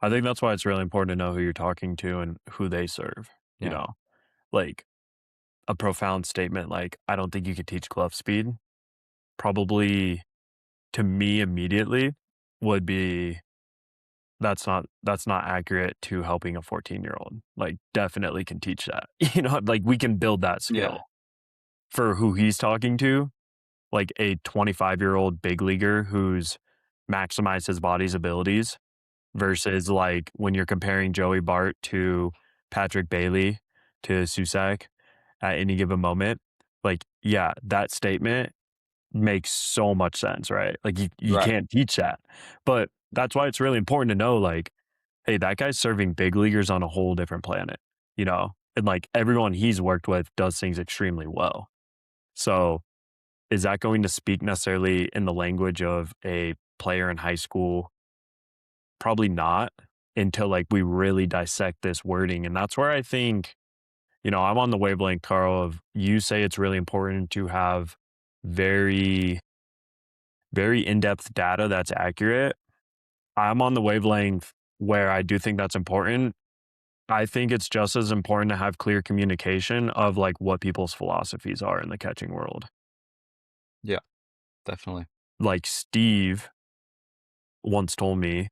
I think that's why it's really important to know who you're talking to and who they serve, you Yeah. know? Like, a profound statement like, "I don't think you could teach glove speed," probably, to me immediately, would be, "That's not accurate to helping a 14-year-old." Like, definitely can teach that. Like, we can build that Yeah. skill. For who he's talking to, like a 25-year-old big leaguer who's maximized his body's abilities versus like when you're comparing Joey Bart to Patrick Bailey to Susak at any given moment, like, yeah, that statement makes so much sense, right? Like you Right. can't teach that. But that's why it's really important to know, like, hey, that guy's serving big leaguers on a whole different planet, you know? And like everyone he's worked with does things extremely well. So is that going to speak necessarily in the language of a player in high school? Probably not until like we really dissect this wording. And that's where I think, I'm on the wavelength, Carl, of you say it's really important to have very, very in-depth data that's accurate. I'm on the wavelength where I do think that's important. I think it's just as important to have clear communication of like what people's philosophies are in the catching world. Yeah, definitely. Like Steve once told me,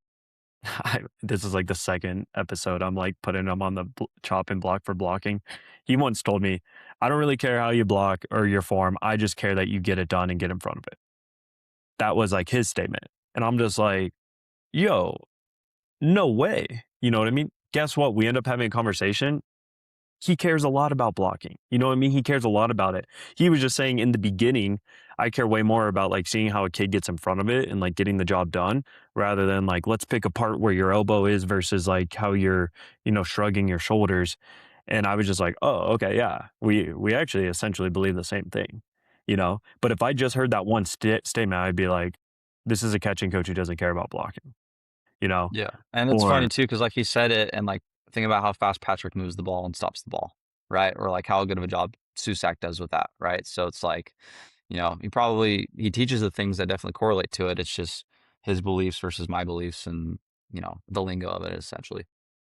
this is like the second episode I'm like putting him on the chopping block for blocking. He once told me, "I don't really care how you block or your form. I just care that you get it done and get in front of it." That was like his statement. And I'm just like, yo, no way. You know what I mean? Guess what? We end up having a conversation. He cares a lot about blocking. You know what I mean? He cares a lot about it. He was just saying in the beginning, I care way more about like seeing how a kid gets in front of it and like getting the job done rather than like, let's pick apart where your elbow is versus like how you're, shrugging your shoulders. And I was just like, oh, okay, yeah, we actually essentially believe the same thing. But if I just heard that one statement, I'd be like, this is a catching coach who doesn't care about blocking, you know, Yeah. And it's funny or too, because like he said it, and like think about how fast Patrick moves the ball and stops the ball, right? Or like how good of a job Susak does with that, right? So it's like, he teaches the things that definitely correlate to it. It's just his beliefs versus my beliefs and, the lingo of it essentially.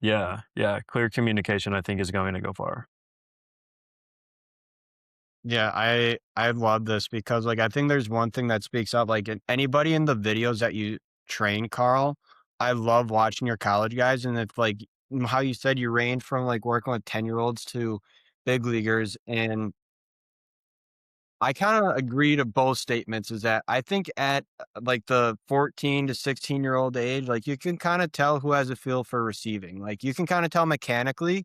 yeah, yeah, clear communication I think is going to go far. Yeah, I love this because like I think there's one thing that speaks up like anybody in the videos that you train, Carl. I love watching your college guys, and it's like how you said you range from like working with 10-year-olds to big leaguers, and I kind of agree to both statements. Is that I think at like the 14 to 16-year-old age, like you can kind of tell who has a feel for receiving. Like you can kind of tell mechanically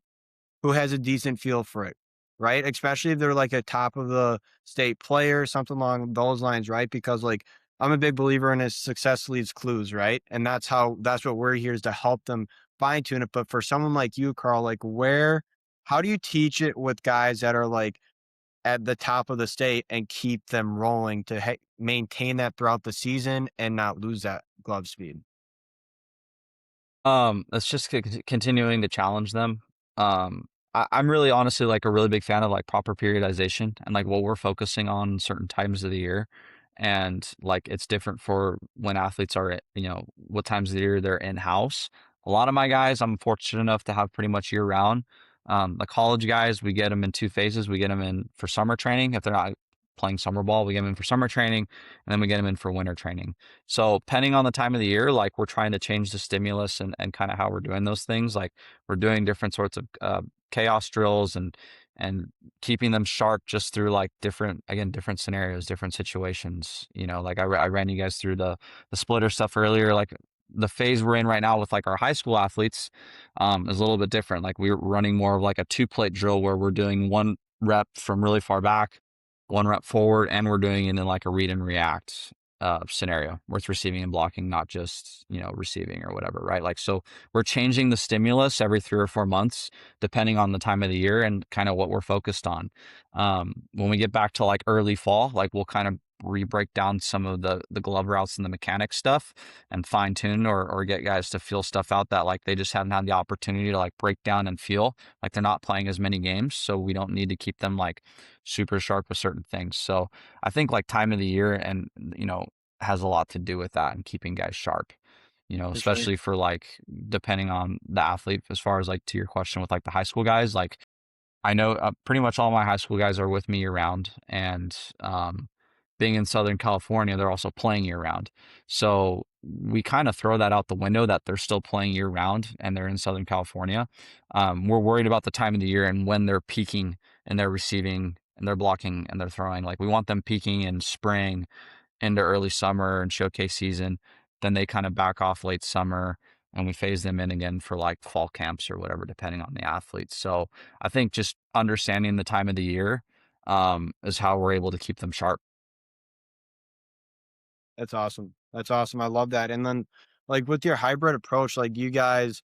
who has a decent feel for it, right? Especially if they're like a top of the state player, something along those lines, right? Because like I'm a big believer in success leaves clues, right? And that's what we're here is to help them fine tune it. But for someone like you, Carl, like how do you teach it with guys that are like at the top of the state and keep them rolling to maintain that throughout the season and not lose that glove speed? It's just continuing to challenge them. I'm really honestly like a really big fan of like proper periodization and like what we're focusing on certain times of the year. And like it's different for when athletes are at, what times of the year they're in house. A lot of my guys, I'm fortunate enough to have pretty much year round. The college guys, we get them in two phases. We get them in for summer training. If they're not playing summer ball, we get them in for summer training, and then we get them in for winter training. So depending on the time of the year, like we're trying to change the stimulus and kind of how we're doing those things. Like we're doing different sorts of chaos drills and keeping them sharp just through like different scenarios, different situations. Like I ran you guys through the splitter stuff earlier. Like the phase we're in right now with like our high school athletes is a little bit different. Like we're running more of like a 2-plate drill where we're doing 1 rep from really far back, 1 rep forward, and we're doing it in like a read and react scenario where it's receiving and blocking, not just receiving or whatever, right? Like, so we're changing the stimulus every 3 or 4 months depending on the time of the year and kind of what we're focused on. When we get back to like early fall, like we'll kind of re-break down some of the glove routes and the mechanic stuff and fine tune or get guys to feel stuff out that like they just haven't had the opportunity to like break down and feel like they're not playing as many games. So we don't need to keep them like super sharp with certain things. So I think like time of the year and, has a lot to do with that and keeping guys sharp, For sure. especially for like, depending on the athlete, as far as like to your question with like the high school guys, like I know pretty much all my high school guys are with me year round, and being in Southern California, they're also playing year round. So we kind of throw that out the window that they're still playing year round and they're in Southern California. We're worried about the time of the year and when they're peaking and they're receiving and they're blocking and they're throwing. Like we want them peaking in spring into early summer and showcase season. Then they kind of back off late summer and we phase them in again for like fall camps or whatever, depending on the athletes. So I think just understanding the time of the year is how we're able to keep them sharp. That's awesome. That's awesome. I love that. And then, like with your hybrid approach, like you guys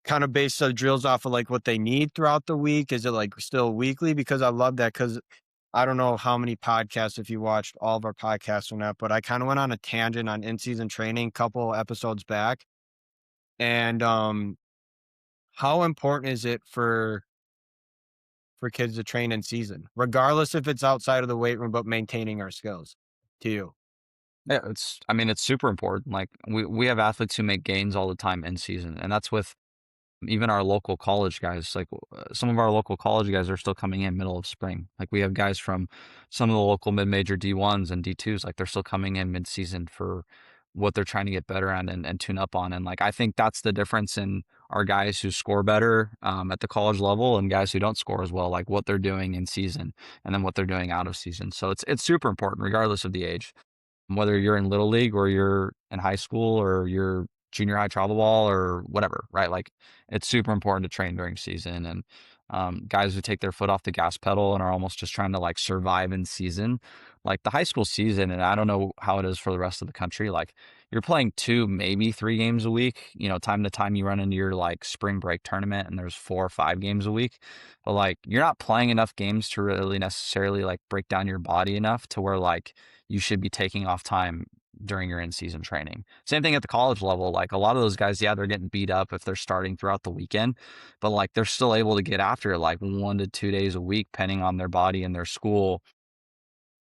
kind of base the drills off of like what they need throughout the week. Is it like still weekly? Because I love that. Because I don't know how many podcasts, if you watched all of our podcasts or not, but I kind of went on a tangent on in season training a couple episodes back. And how important is it for kids to train in season, regardless if it's outside of the weight room, but maintaining our skills to you? Yeah, I mean, it's super important. Like we have athletes who make gains all the time in season, and that's with even our local college guys. Like some of our local college guys are still coming in middle of spring. Like we have guys from some of the local mid-major D1s and D2s, like they're still coming in mid-season for what they're trying to get better at and tune up on. And like I think that's the difference in our guys who score better at the college level and guys who don't score as well, like what they're doing in season and then what they're doing out of season. So it's super important regardless of the age, whether you're in little league or you're in high school or you're junior high travel ball or whatever, right? Like it's super important to train during season. And guys who take their foot off the gas pedal and are almost just trying to like survive in season, like the high school season, and I don't know how it is for the rest of the country, like you're playing 2, maybe 3 games a week. Time to time you run into your like spring break tournament and there's 4 or 5 games a week, but like you're not playing enough games to really necessarily like break down your body enough to where like you should be taking off time during your in-season training. Same thing at the college level. Like a lot of those guys, yeah, they're getting beat up if they're starting throughout the weekend, but like they're still able to get after it like 1 to 2 days a week, depending on their body and their school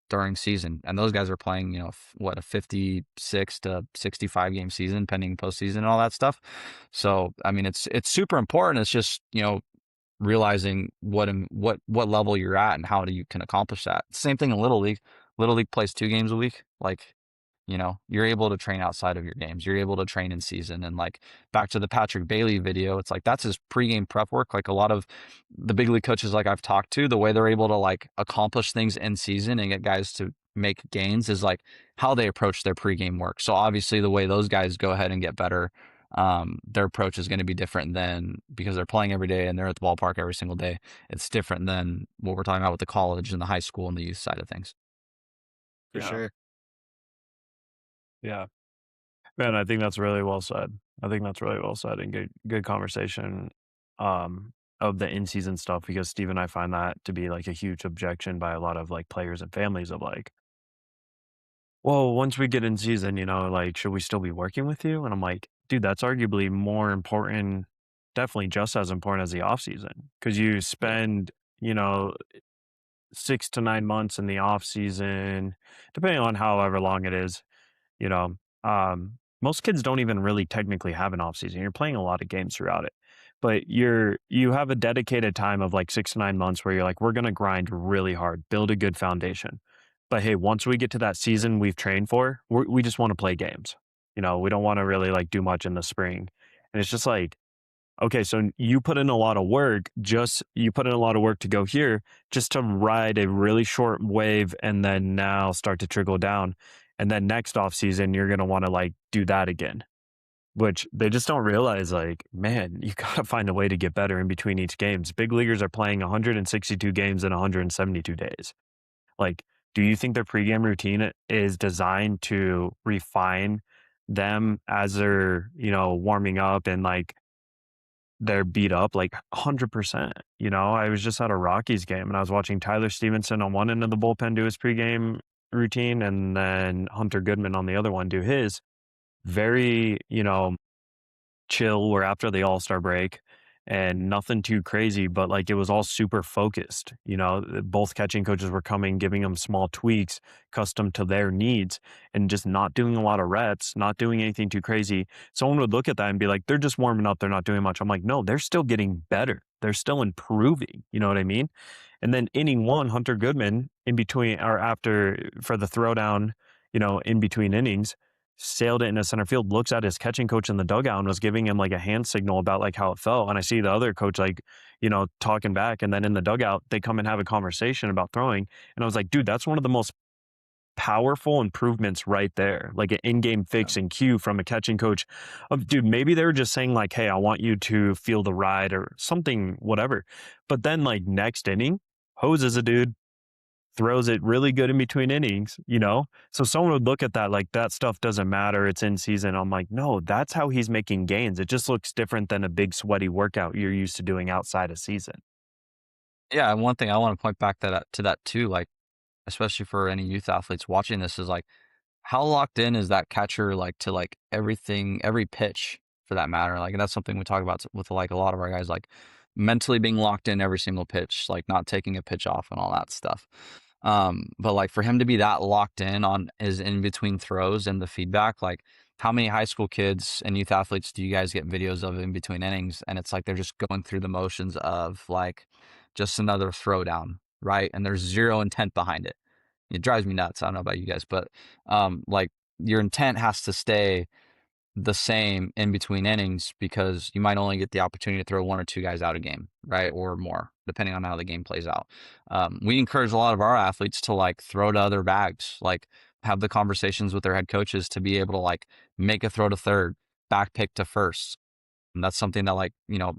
during season. And those guys are playing, a 56 to 65 game season, pending postseason and all that stuff. So, I mean, it's super important. It's just, realizing what level you're at and how you can accomplish that. Same thing in Little League. Little League plays 2 games a week. Like, you're able to train outside of your games. You're able to train in season. And like back to the Patrick Bailey video, it's like that's his pregame prep work. Like a lot of the big league coaches like I've talked to, the way they're able to like accomplish things in season and get guys to make gains is like how they approach their pregame work. So obviously the way those guys go ahead and get better, their approach is going to be different than because they're playing every day and they're at the ballpark every single day. It's different than what we're talking about with the college and the high school and the youth side of things. For Yeah. sure. Yeah. Man, I think that's really well said. I think that's really well said and good conversation of the in-season stuff because Steve and I find that to be like a huge objection by a lot of like players and families of like, well, once we get in season, like, should we still be working with you? And I'm like, dude, that's arguably more important, definitely just as important as the off season because you Yeah. spend, you know, 6 to 9 months in the off season, depending on however long it is you know, most kids don't even really technically have an off season. You're playing a lot of games throughout it, but you have a dedicated time of like 6 to 9 months where you're like, we're gonna grind really hard, build a good foundation. But hey, once we get to that season we've trained for, we just want to play games. We don't want to really like do much in the spring, and it's just like, okay, so you put in a lot of work, you put in a lot of work to go here just to ride a really short wave and then now start to trickle down. And then next off season, you're going to want to like do that again, which they just don't realize like, man, you got to find a way to get better in between each games. Big leaguers are playing 162 games in 172 days. Like, do you think their pregame routine is designed to refine them as they're, warming up and like they're beat up? Like 100%. I was just at a Rockies game and I was watching Tyler Stevenson on one end of the bullpen do his pregame routine and then Hunter Goodman on the other one do his. Very, chill. We're after the All-Star break and nothing too crazy, but like it was all super focused. Both catching coaches were coming, giving them small tweaks custom to their needs and just not doing a lot of reps, not doing anything too crazy. Someone would look at that and be like, they're just warming up. They're not doing much. I'm like, no, they're still getting better. They're still improving. You know what I mean? And then inning one, Hunter Goodman in between or after for the throwdown, in between innings, sailed it into center field, looks at his catching coach in the dugout and was giving him like a hand signal about like how it felt. And I see the other coach like, talking back. And then in the dugout, they come and have a conversation about throwing. And I was like, dude, that's one of the most powerful improvements right there. Like an in-game fix and cue from a catching coach of, dude, maybe they were just saying like, hey, I want you to feel the ride or something, whatever. But then like next inning, hoses a dude, throws it really good in between innings. So someone would look at that like that stuff doesn't matter. It's in season. I'm like, no, that's how he's making gains. It just looks different than a big sweaty workout you're used to doing outside of season. Yeah, and one thing I want to point back to that too, like especially for any youth athletes watching this, is like how locked in is that catcher like to like everything, every pitch for that matter. Like, and that's something we talk about with like a lot of our guys, like mentally being locked in every single pitch, like not taking a pitch off and all that stuff. But like for him to be that locked in on his in between throws and the feedback, like how many high school kids and youth athletes do you guys get videos of in between innings? And it's like they're just going through the motions of like just another throwdown, right? And there's zero intent behind it. It drives me nuts. I don't know about you guys, but like your intent has to stay the same in between innings because you might only get the opportunity to throw one or two guys out a game, right? Or more, depending on how the game plays out. We encourage a lot of our athletes to like throw to other bags, like have the conversations with their head coaches to be able to like make a throw to third, back pick to first. And that's something that like,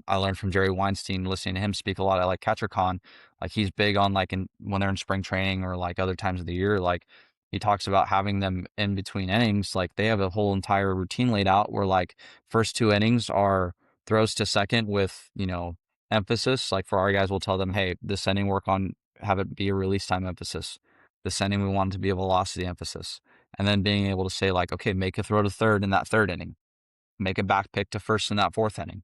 I learned from Jerry Weinstein, listening to him speak a lot at like CatcherCon. Like he's big on like when they're in spring training or like other times of the year, like he talks about having them in between innings. Like they have a whole entire routine laid out where like first two innings are throws to second with, emphasis. Like for our guys, we'll tell them, hey, this inning work on, have it be a release time emphasis. This inning we want it to be a velocity emphasis. And then being able to say like, okay, make a throw to third in that third inning, make a back pick to first in that fourth inning,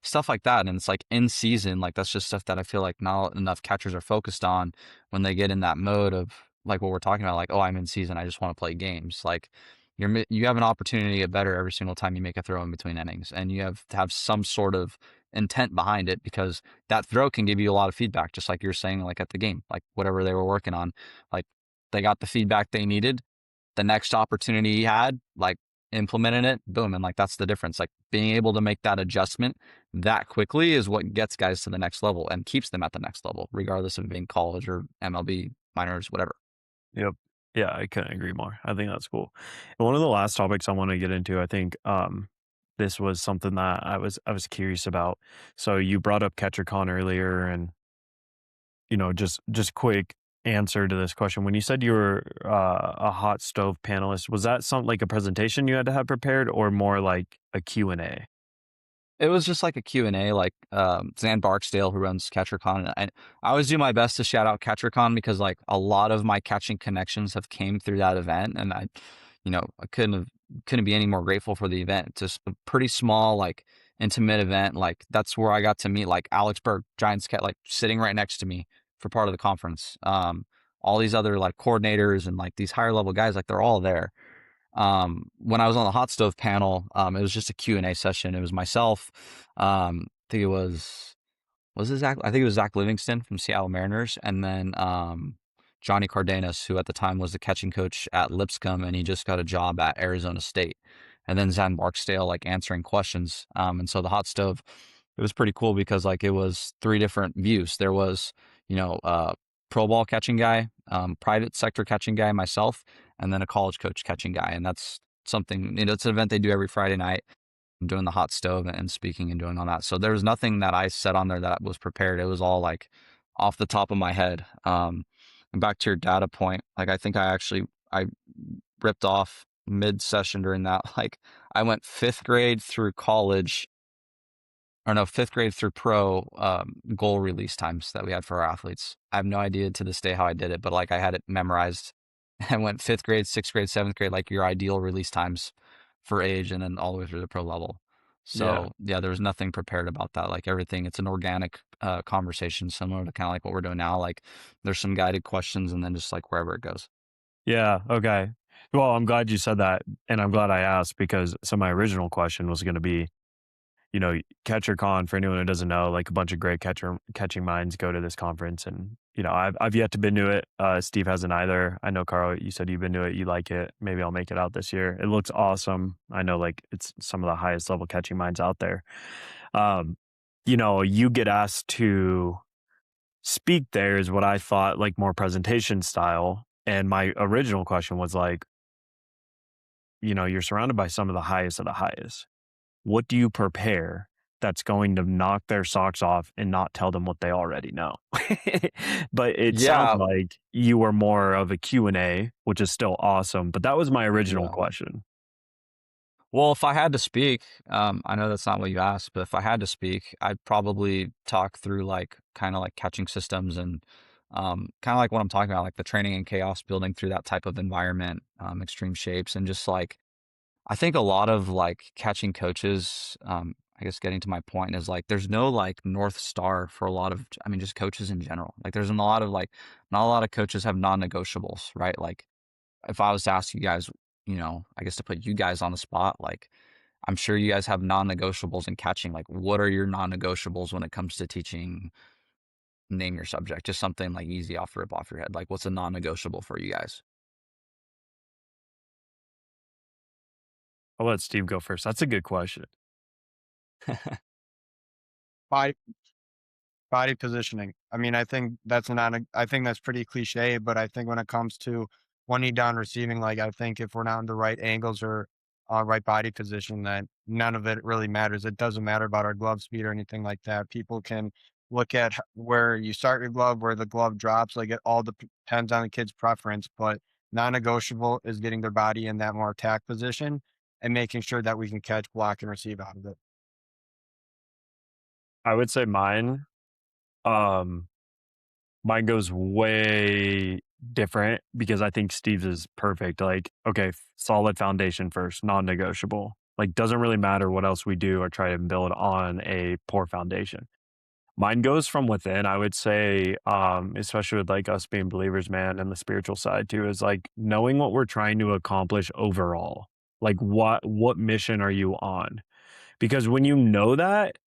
stuff like that. And it's like in season, like that's just stuff that I feel like not enough catchers are focused on when they get in that mode of like what we're talking about, like, oh, I'm in season, I just want to play games. Like you have an opportunity to get better every single time you make a throw in between innings, and you have to have some sort of intent behind it because that throw can give you a lot of feedback, just like you're saying, like at the game, like whatever they were working on, like they got the feedback they needed. The next opportunity he had, like implemented it, boom. And like, that's the difference. Like being able to make that adjustment that quickly is what gets guys to the next level and keeps them at the next level, regardless of being college or MLB, minors, whatever. Yep. Yeah, I couldn't agree more. I think that's cool. And one of the last topics I want to get into, I think this was something that I was curious about. So you brought up CatcherCon earlier and just quick answer to this question. When you said you were a hot stove panelist, was that something like a presentation you had to have prepared or more like a Q&A? It was just like a Q&A, like Zan Barksdale, who runs CatcherCon. And I always do my best to shout out CatcherCon because like a lot of my catching connections have came through that event. And I couldn't be any more grateful for the event. It's just a pretty small, like intimate event. Like that's where I got to meet like Alex Berg, Giants cat, like sitting right next to me for part of the conference. All these other like coordinators and like these higher level guys, like they're all there. When I was on the hot stove panel, it was just a Q&A session. It was myself. I think it was it Zach? I think it was Zach Livingston from Seattle Mariners. And then, Johnny Cardenas, who at the time was the catching coach at Lipscomb, and he just got a job at Arizona State. And then Zan Barksdale, like answering questions. And so the hot stove it was pretty cool because like it was three different views. There was, you know, pro ball catching guy, private sector catching guy, myself, and then a college coach catching guy. And that's something, you know, it's an event they do every Friday night. I'm doing the hot stove and speaking and doing all that. So there was nothing that I said on there that was prepared. It was all like off the top of my head. And back to your data point, like I think I ripped off mid session during that. Like I went fifth grade through college, or no, fifth grade through pro goal release times that we had for our athletes. I have no idea to this day how I did it, but like I had it memorized. I went fifth grade, sixth grade, seventh grade, like your ideal release times for age, and then all the way through the pro level. Yeah. So yeah, there was nothing prepared about that. Like everything, it's an organic conversation, similar to kind of like what we're doing now. Like there's some guided questions, and then just like wherever it goes. Yeah. Okay. Well, I'm glad you said that. And I'm glad I asked because so my original question was going to be, CatcherCon, for anyone who doesn't know, like a bunch of great catching minds go to this conference, and I've yet to been to it. Steve hasn't either. I know Carl, you said you've been to it, you like it. Maybe I'll make it out this year. It looks awesome. I know like it's some of the highest level catching minds out there. Um, you get asked to speak there is what I thought like more presentation style. And my original question was like, you're surrounded by some of the highest of the highest. What do you prepare that's going to knock their socks off and not tell them what they already know? But it sounds Yeah, like you were more of a Q&A, which is still awesome, but that was my original yeah. question. Well, if I had to speak, I know that's not what you asked, but if I had to speak, I'd probably talk through like kind of like catching systems and kind of like what I'm talking about, like the training and chaos building through that type of environment, extreme shapes, and just like I think a lot of like catching coaches, I guess getting to my point is like there's no like North Star for a lot of, I mean, just coaches in general. Like there's a lot of like, not a lot of coaches have non-negotiables, right? Like if I was to ask you guys, you know, I guess to put you guys on the spot, like I'm sure you guys have non-negotiables in catching. Like what are your non-negotiables when it comes to teaching? Name your subject, just something like easy off the rip off your head. Like what's a non-negotiable for you guys? I'll let Steve go first. That's a good question. Body body positioning. I mean, I think that's not a I think that's pretty cliche, but I think when it comes to one knee down receiving, like I think if we're not in the right angles or right body position, then none of it really matters. It doesn't matter about our glove speed or anything like that. People can look at where you start your glove, where the glove drops. Like it all depends on the kid's preference, but non-negotiable is getting their body in that more attack position and making sure that we can catch, block, and receive out of it. I would say um, mine goes way different because I think Steve's is perfect. Like, okay, solid foundation first, non-negotiable. Like, doesn't really matter what else we do or try to build on a poor foundation. Mine goes from within. I would say, especially with like us being believers, man, and the spiritual side too, is like knowing what we're trying to accomplish overall. Like, what mission are you on? Because when you know that,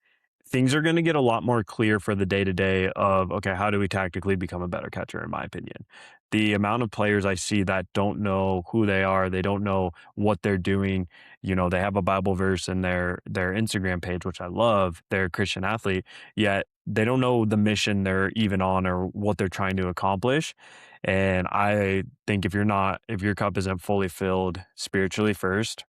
things are going to get a lot more clear for the day to day of, okay, how do we tactically become a better catcher, in my opinion? The amount of players I see that don't know who they are, they don't know what they're doing. They have a Bible verse in their Instagram page, which I love. They're a Christian athlete, yet they don't know the mission they're even on or what they're trying to accomplish. And I think if your cup isn't fully filled spiritually first,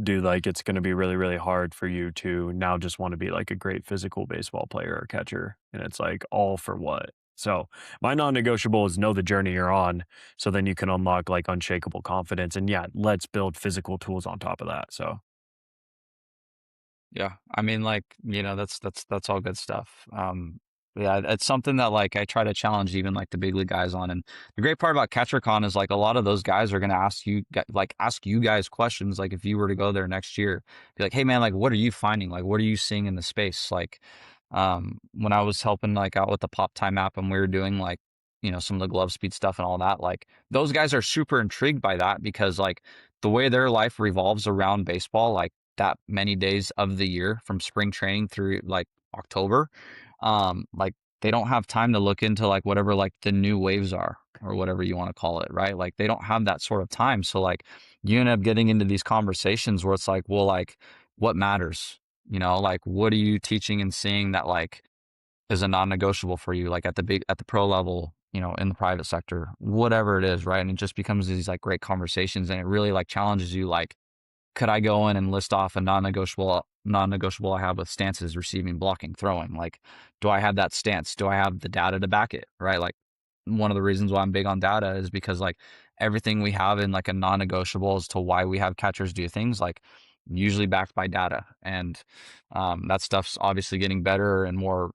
dude, like it's going to be really, really hard for you to now just want to be like a great physical baseball player or catcher. And it's like all for what? So my non-negotiable is know the journey you're on. So then you can unlock like unshakable confidence. And yeah, let's build physical tools on top of that. So Yeah, I mean, like, you know, that's all good stuff. Yeah, it's something that like I try to challenge even like the big league guys on. And the great part about CatcherCon is like a lot of those guys are gonna ask you guys questions. Like if you were to go there next year, be like, hey man, like what are you finding? Like what are you seeing in the space? Like, when I was helping like out with the Pop Time app and we were doing like, you know, some of the glove speed stuff and all that, like those guys are super intrigued by that because like the way their life revolves around baseball, like that many days of the year from spring training through like October. Like they don't have time to look into like whatever like the new waves are or whatever you want to call it, right? Like they don't have that sort of time. So like you end up getting into these conversations where it's like, well, like what matters? Like what are you teaching and seeing that like is a non-negotiable for you, like at the pro level, in the private sector, whatever it is, right? And it just becomes these like great conversations, and it really like challenges you, like, could I go in and list off a non-negotiable I have with stances, receiving, blocking, throwing? Like, do I have that stance? Do I have the data to back it? Right? Like, one of the reasons why I'm big on data is because like everything we have in like a non-negotiable as to why we have catchers do things, like usually backed by data. And that stuff's obviously getting better and more,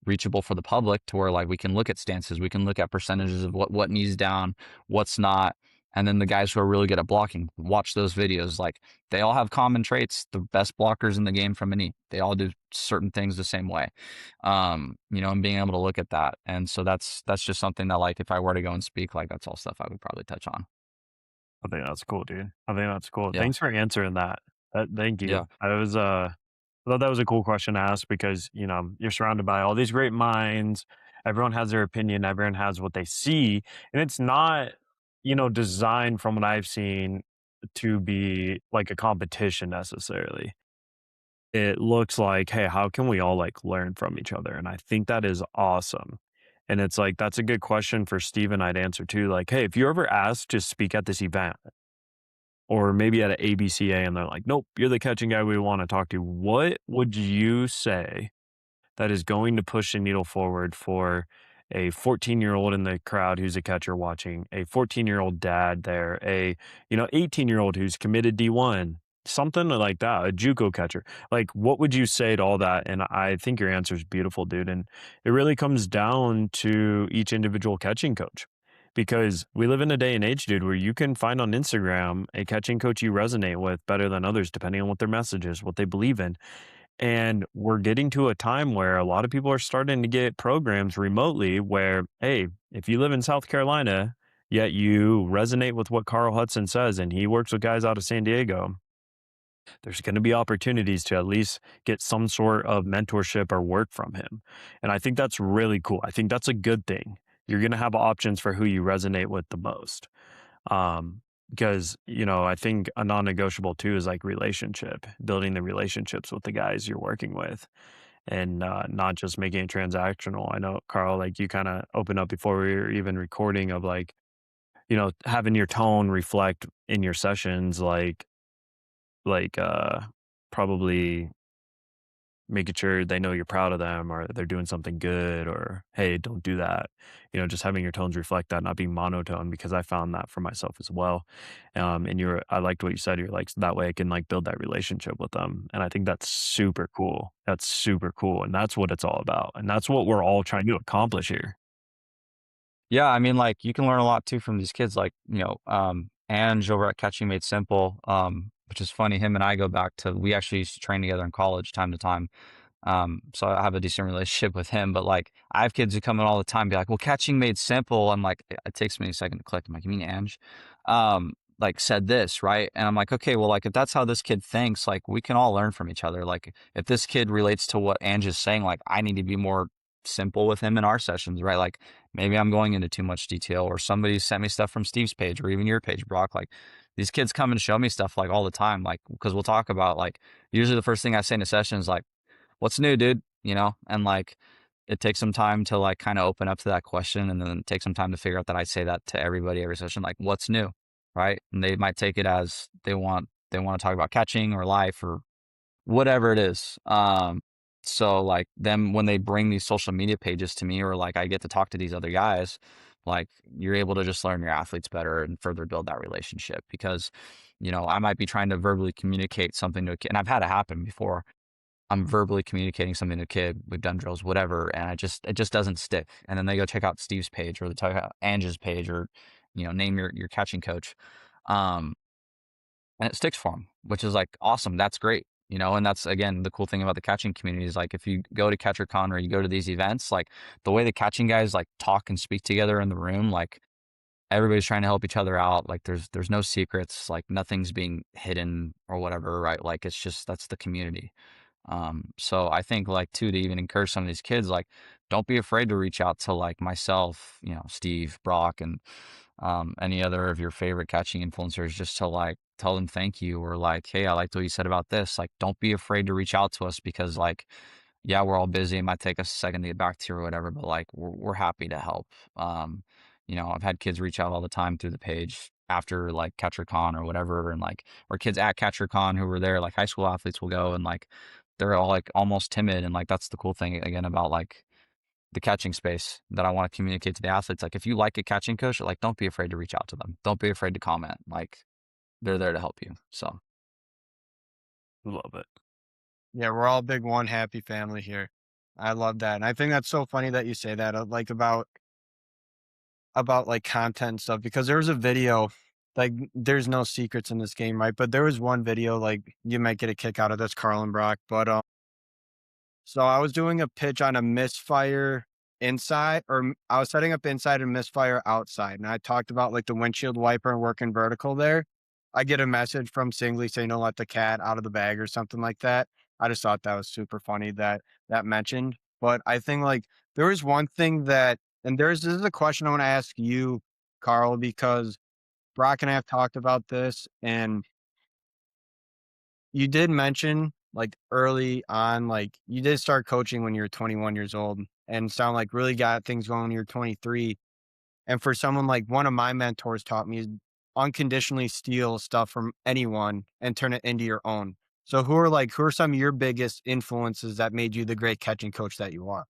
reachable for the public, to where like we can look at stances, we can look at percentages of what needs down, what's not. And then the guys who are really good at blocking, watch those videos. Like, they all have common traits. The best blockers in the game from any, they all do certain things the same way. And being able to look at that. And so that's just something that, like, if I were to go and speak, like, that's all stuff I would probably touch on. I think that's cool, dude. I think that's cool. Yeah. Thanks for answering that. Thank Yeah. you. I thought that was a cool question to ask because, you're surrounded by all these great minds. Everyone has their opinion, everyone has what they see, and it's not, designed from what I've seen to be like a competition necessarily. It looks like, hey, how can we all like learn from each other? And I think that is awesome. And it's like, that's a good question for Steven I'd answer too. Like, hey, if you're ever asked to speak at this event, or maybe at an ABCA and they're like, nope, you're the catching guy we want to talk to, what would you say that is going to push the needle forward for a 14-year-old in the crowd who's a catcher watching, a 14-year-old dad there, a 18-year-old who's committed D1, something like that, a JUCO catcher. Like, what would you say to all that? And I think your answer is beautiful, dude. And it really comes down to each individual catching coach. Because we live in a day and age, dude, where you can find on Instagram a catching coach you resonate with better than others, depending on what their message is, what they believe in. And we're getting to a time where a lot of people are starting to get programs remotely where, hey, if you live in South Carolina, yet you resonate with what Carl Hudson says, and he works with guys out of San Diego, there's going to be opportunities to at least get some sort of mentorship or work from him. And I think that's really cool. I think that's a good thing. You're going to have options for who you resonate with the most. Because, I think a non-negotiable too is like relationship, building the relationships with the guys you're working with, and not just making it transactional. I know, Carl, like you kind of opened up before we were even recording of like, having your tone reflect in your sessions, like probably making sure they know you're proud of them or they're doing something good, or hey, don't do that. Just having your tones reflect that, not being monotone, because I found that for myself as well. And I liked what you said. You're like, that way I can like build that relationship with them. And I think that's super cool. That's super cool. And that's what it's all about. And that's what we're all trying to accomplish here. Yeah, I mean, like, you can learn a lot too from these kids, like, Ange over at Catching Made Simple, which is funny. Him and I go back to, we actually used to train together in college time to time. So I have a decent relationship with him, but like, I have kids who come in all the time, and be like, well, Catching Made Simple. I'm like, it takes me a second to click. I'm like, you mean Ange? Like, said this, right? And I'm like, okay, well, like, if that's how this kid thinks, like, we can all learn from each other. Like, if this kid relates to what Ange is saying, like, I need to be more simple with him in our sessions, right? Like, maybe I'm going into too much detail, or somebody sent me stuff from Steve's page or even your page, Brock. Like, these kids come and show me stuff like all the time, like, because we'll talk about, like, usually the first thing I say in a session is like, what's new, dude? And like, it takes some time to like kind of open up to that question, and then take some time to figure out that I say that to everybody every session, like, what's new, right? And they might take it as they want to talk about catching or life or whatever it is. So like, them, when they bring these social media pages to me, or like I get to talk to these other guys, like, you're able to just learn your athletes better and further build that relationship. Because, I might be trying to verbally communicate something to a kid, and I've had it happen before. I'm verbally communicating something to a kid. We've done drills, whatever, and it just doesn't stick. And then they go check out Steve's page, or they check out Ange's page, or name your catching coach. Um, and it sticks for them, which is like awesome. That's great. And that's, again, the cool thing about the catching community is, like, if you go to CatcherCon or you go to these events, like, the way the catching guys like talk and speak together in the room, like, everybody's trying to help each other out. Like, there's no secrets, like, nothing's being hidden or whatever, right? Like, it's just, that's the community. So I think, like, too, to even encourage some of these kids, like, don't be afraid to reach out to, like, myself, Steve, Brock, and any other of your favorite catching influencers, just to like tell them thank you, or like, hey, I liked what you said about this. Like, don't be afraid to reach out to us, because like, yeah, we're all busy. It might take us a second to get back to you or whatever, but like, we're happy to help. I've had kids reach out all the time through the page after like CatcherCon or whatever, and like, or kids at CatcherCon who were there, like high school athletes will go, and like, they're all like almost timid, and like, that's the cool thing again about like the catching space that I want to communicate to the athletes. Like, if you like a catching coach, like, don't be afraid to reach out to them. Don't be afraid to comment. Like, they're there to help you. So, Love it. Yeah, we're all big one happy family here. I love that. And I think that's so funny that you say that, like about like content and stuff, because there was a video, like there's no secrets in this game, right? But there was one video, like you might get a kick out of this, Carl and Brock. But so I was doing a pitch on a misfire inside, or I was setting up inside and misfire outside. And I talked about like the windshield wiper and working vertical there. I get a message from Singley saying, don't let the cat out of the bag or something like that. I just thought that was super funny that that mentioned. But I think like there was one thing that, and this is a question I want to ask you, Carl, because Brock and I have talked about this, and you did mention, like, early on, like, you did start coaching when you were 21 years old and sound like really got things going when you were 23. And for someone like one of my mentors taught me is unconditionally steal stuff from anyone and turn it into your own. So who are some of your biggest influences that made you the great catching coach that you are?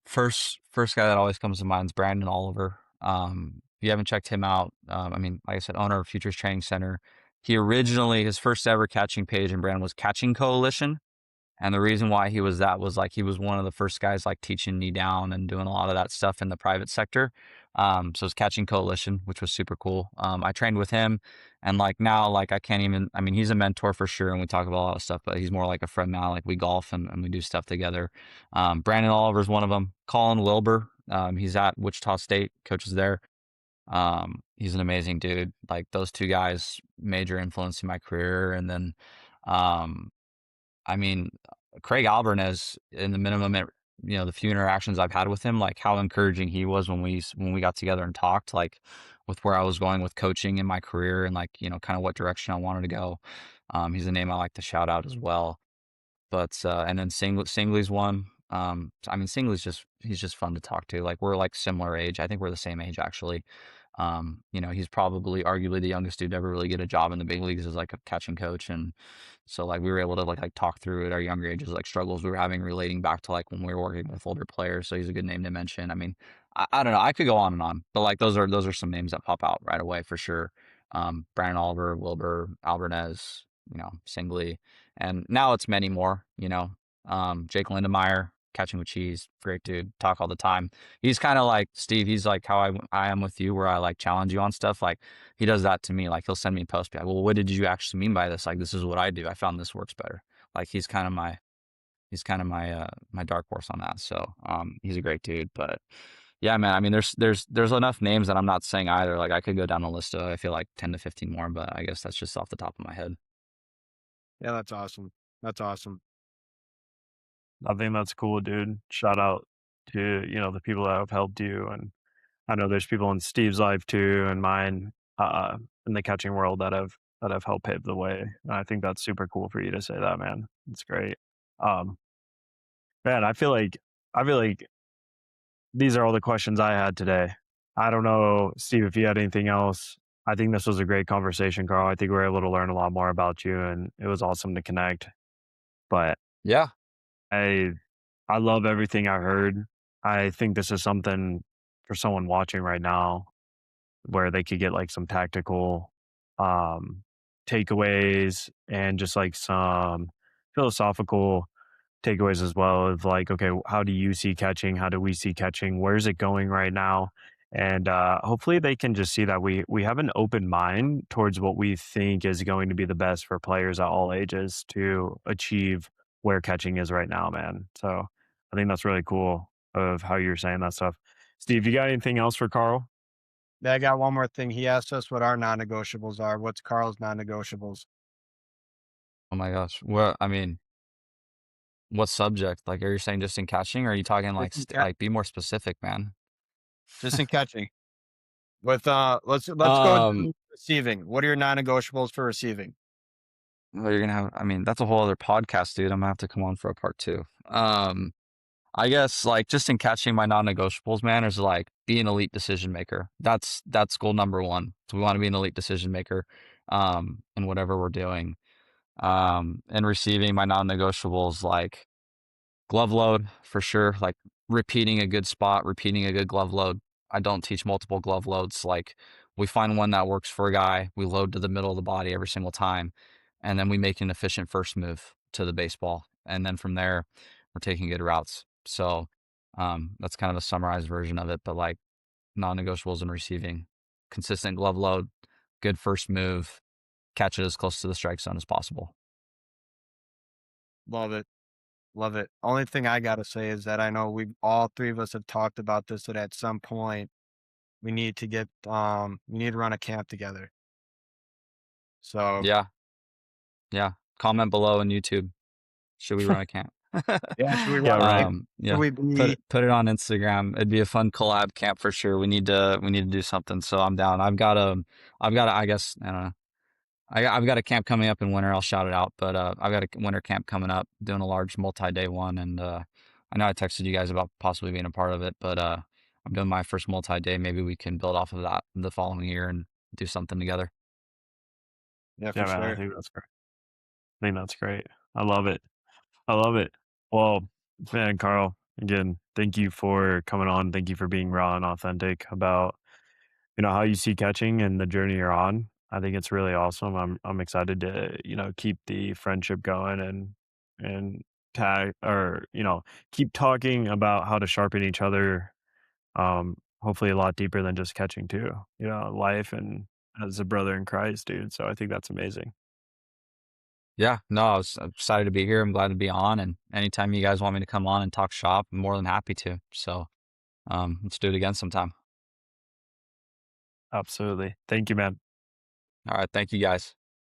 first guy that always comes to mind is Brandon Oliver. If you haven't checked him out, I mean, like I said, owner of Futures Training Center. His first ever catching page and brand was Catching Coalition. And the reason why he was that was like he was one of the first guys like teaching knee down and doing a lot of that stuff in the private sector. So it's Catching Coalition, which was super cool. I trained with him, and like now, like I can't even. I mean, he's a mentor for sure, and we talk about a lot of stuff. But he's more like a friend now. Like we golf and we do stuff together. Brandon Oliver's one of them. Colin Wilbur, he's at Wichita State, coaches there. He's an amazing dude. Like those two guys, major influence in my career, and then. Um, I mean, Craig Albernes in the the few interactions I've had with him, like how encouraging he was when we got together and talked, like with where I was going with coaching in my career and like, kind of what direction I wanted to go. He's a name I like to shout out as well. But and then Singley's one. I mean, he's just fun to talk to. Like we're like similar age. I think we're the same age actually. He's probably arguably the youngest dude to ever really get a job in the big leagues as like a catching coach. And so like we were able to like talk through at our younger ages, like struggles we were having relating back to like when we were working with older players. So he's a good name to mention. I mean, I don't know. I could go on and on, but like those are some names that pop out right away for sure. Brandon Oliver, Wilbur, Alvarez, Singley, and now it's many more, Jake Lindemeyer, Catching with Cheese, great dude, talk all the time. He's kind of like Steve. He's like how I am with you, where I like challenge you on stuff. Like he does that to me. Like he'll send me a post, be like, "Well, what did you actually mean by this? Like this is what I do. I found this works better." Like he's kind of my my dark horse on that. So he's a great dude. But yeah, man. I mean, there's enough names that I'm not saying either. Like I could go down a list of I feel like 10 to 15 more, but I guess that's just off the top of my head. Yeah, that's awesome. That's awesome. I think that's cool, dude. Shout out to, the people that have helped you. And I know there's people in Steve's life too and mine, in the catching world that have helped pave the way. And I think that's super cool for you to say that, man. It's great. Um, Man, I feel like these are all the questions I had today. I don't know, Steve, if you had anything else. I think this was a great conversation, Carl. I think we were able to learn a lot more about you, and it was awesome to connect. But Yeah. I I love everything I heard. I think this is something for someone watching right now where they could get like some tactical um takeaways and just like some philosophical takeaways as well of like, okay, how do you see catching? How do we see catching? Where's it going right now? And hopefully they can just see that we have an open mind towards what we think is going to be the best for players at all ages to achieve where catching is right now, man. So I think that's really cool of how you're saying that stuff. Steve, you got anything else for Carl? Yeah, I got one more thing. He asked us what our non-negotiables are. What's Carl's non-negotiables? Oh my gosh. Well, I mean, what subject? Like, are you saying just in catching, or are you talking like Just in, like be more specific, man? just in catching. With let's go Um, Receiving. What are your non-negotiables for receiving? Well, you're gonna have, I mean, that's a whole other podcast, dude. I'm gonna have to come on for a part two. I guess like just in catching, my non-negotiables, man, is like be an elite decision maker. That's goal number one. So we want to be an elite decision maker in whatever we're doing. And receiving, my non-negotiables, like glove load for sure, like repeating a good spot, repeating a good glove load. I don't teach multiple glove loads. Like we find one that works for a guy, we load to the middle of the body every single time, and then we make an efficient first move to the baseball. And then from there, we're taking good routes. So that's kind of a summarized version of it, but like non-negotiables and receiving, consistent glove load, good first move, catch it as close to the strike zone as possible. Love it. Love it. Only thing I gotta say is that I know we all three of us have talked about this, that at some point we need to run a camp together. So Yeah, yeah. Comment below on YouTube. Should we run a camp? yeah, should we Yeah, run right. like should Yeah. we be Put it on Instagram. It'd be a fun collab camp for sure. We need to do something. So I'm down. I've got a, I guess I don't know. I've got a camp coming up in winter. I'll shout it out. But I've got a winter camp coming up, doing a large multi-day one, and I know I texted you guys about possibly being a part of it, but I'm doing my first multi-day. Maybe we can build off of that the following year and do something together. yeah, for Yeah, man, I sure. think that's great. I think that's great. I love it. I love it. Well, man, Carl, again, thank you for coming on. Thank you for being raw and authentic about, how you see catching and the journey you're on. I think it's really awesome. I'm excited to, keep the friendship going and tag or, keep talking about how to sharpen each other. Hopefully a lot deeper than just catching too, life and as a brother in Christ, dude. So I think that's amazing. Yeah, no, I'm excited to be here. I'm glad to be on, and anytime you guys want me to come on and talk shop, I'm more than happy to. So, let's do it again sometime. Absolutely. Thank you, man. All right, thank you guys.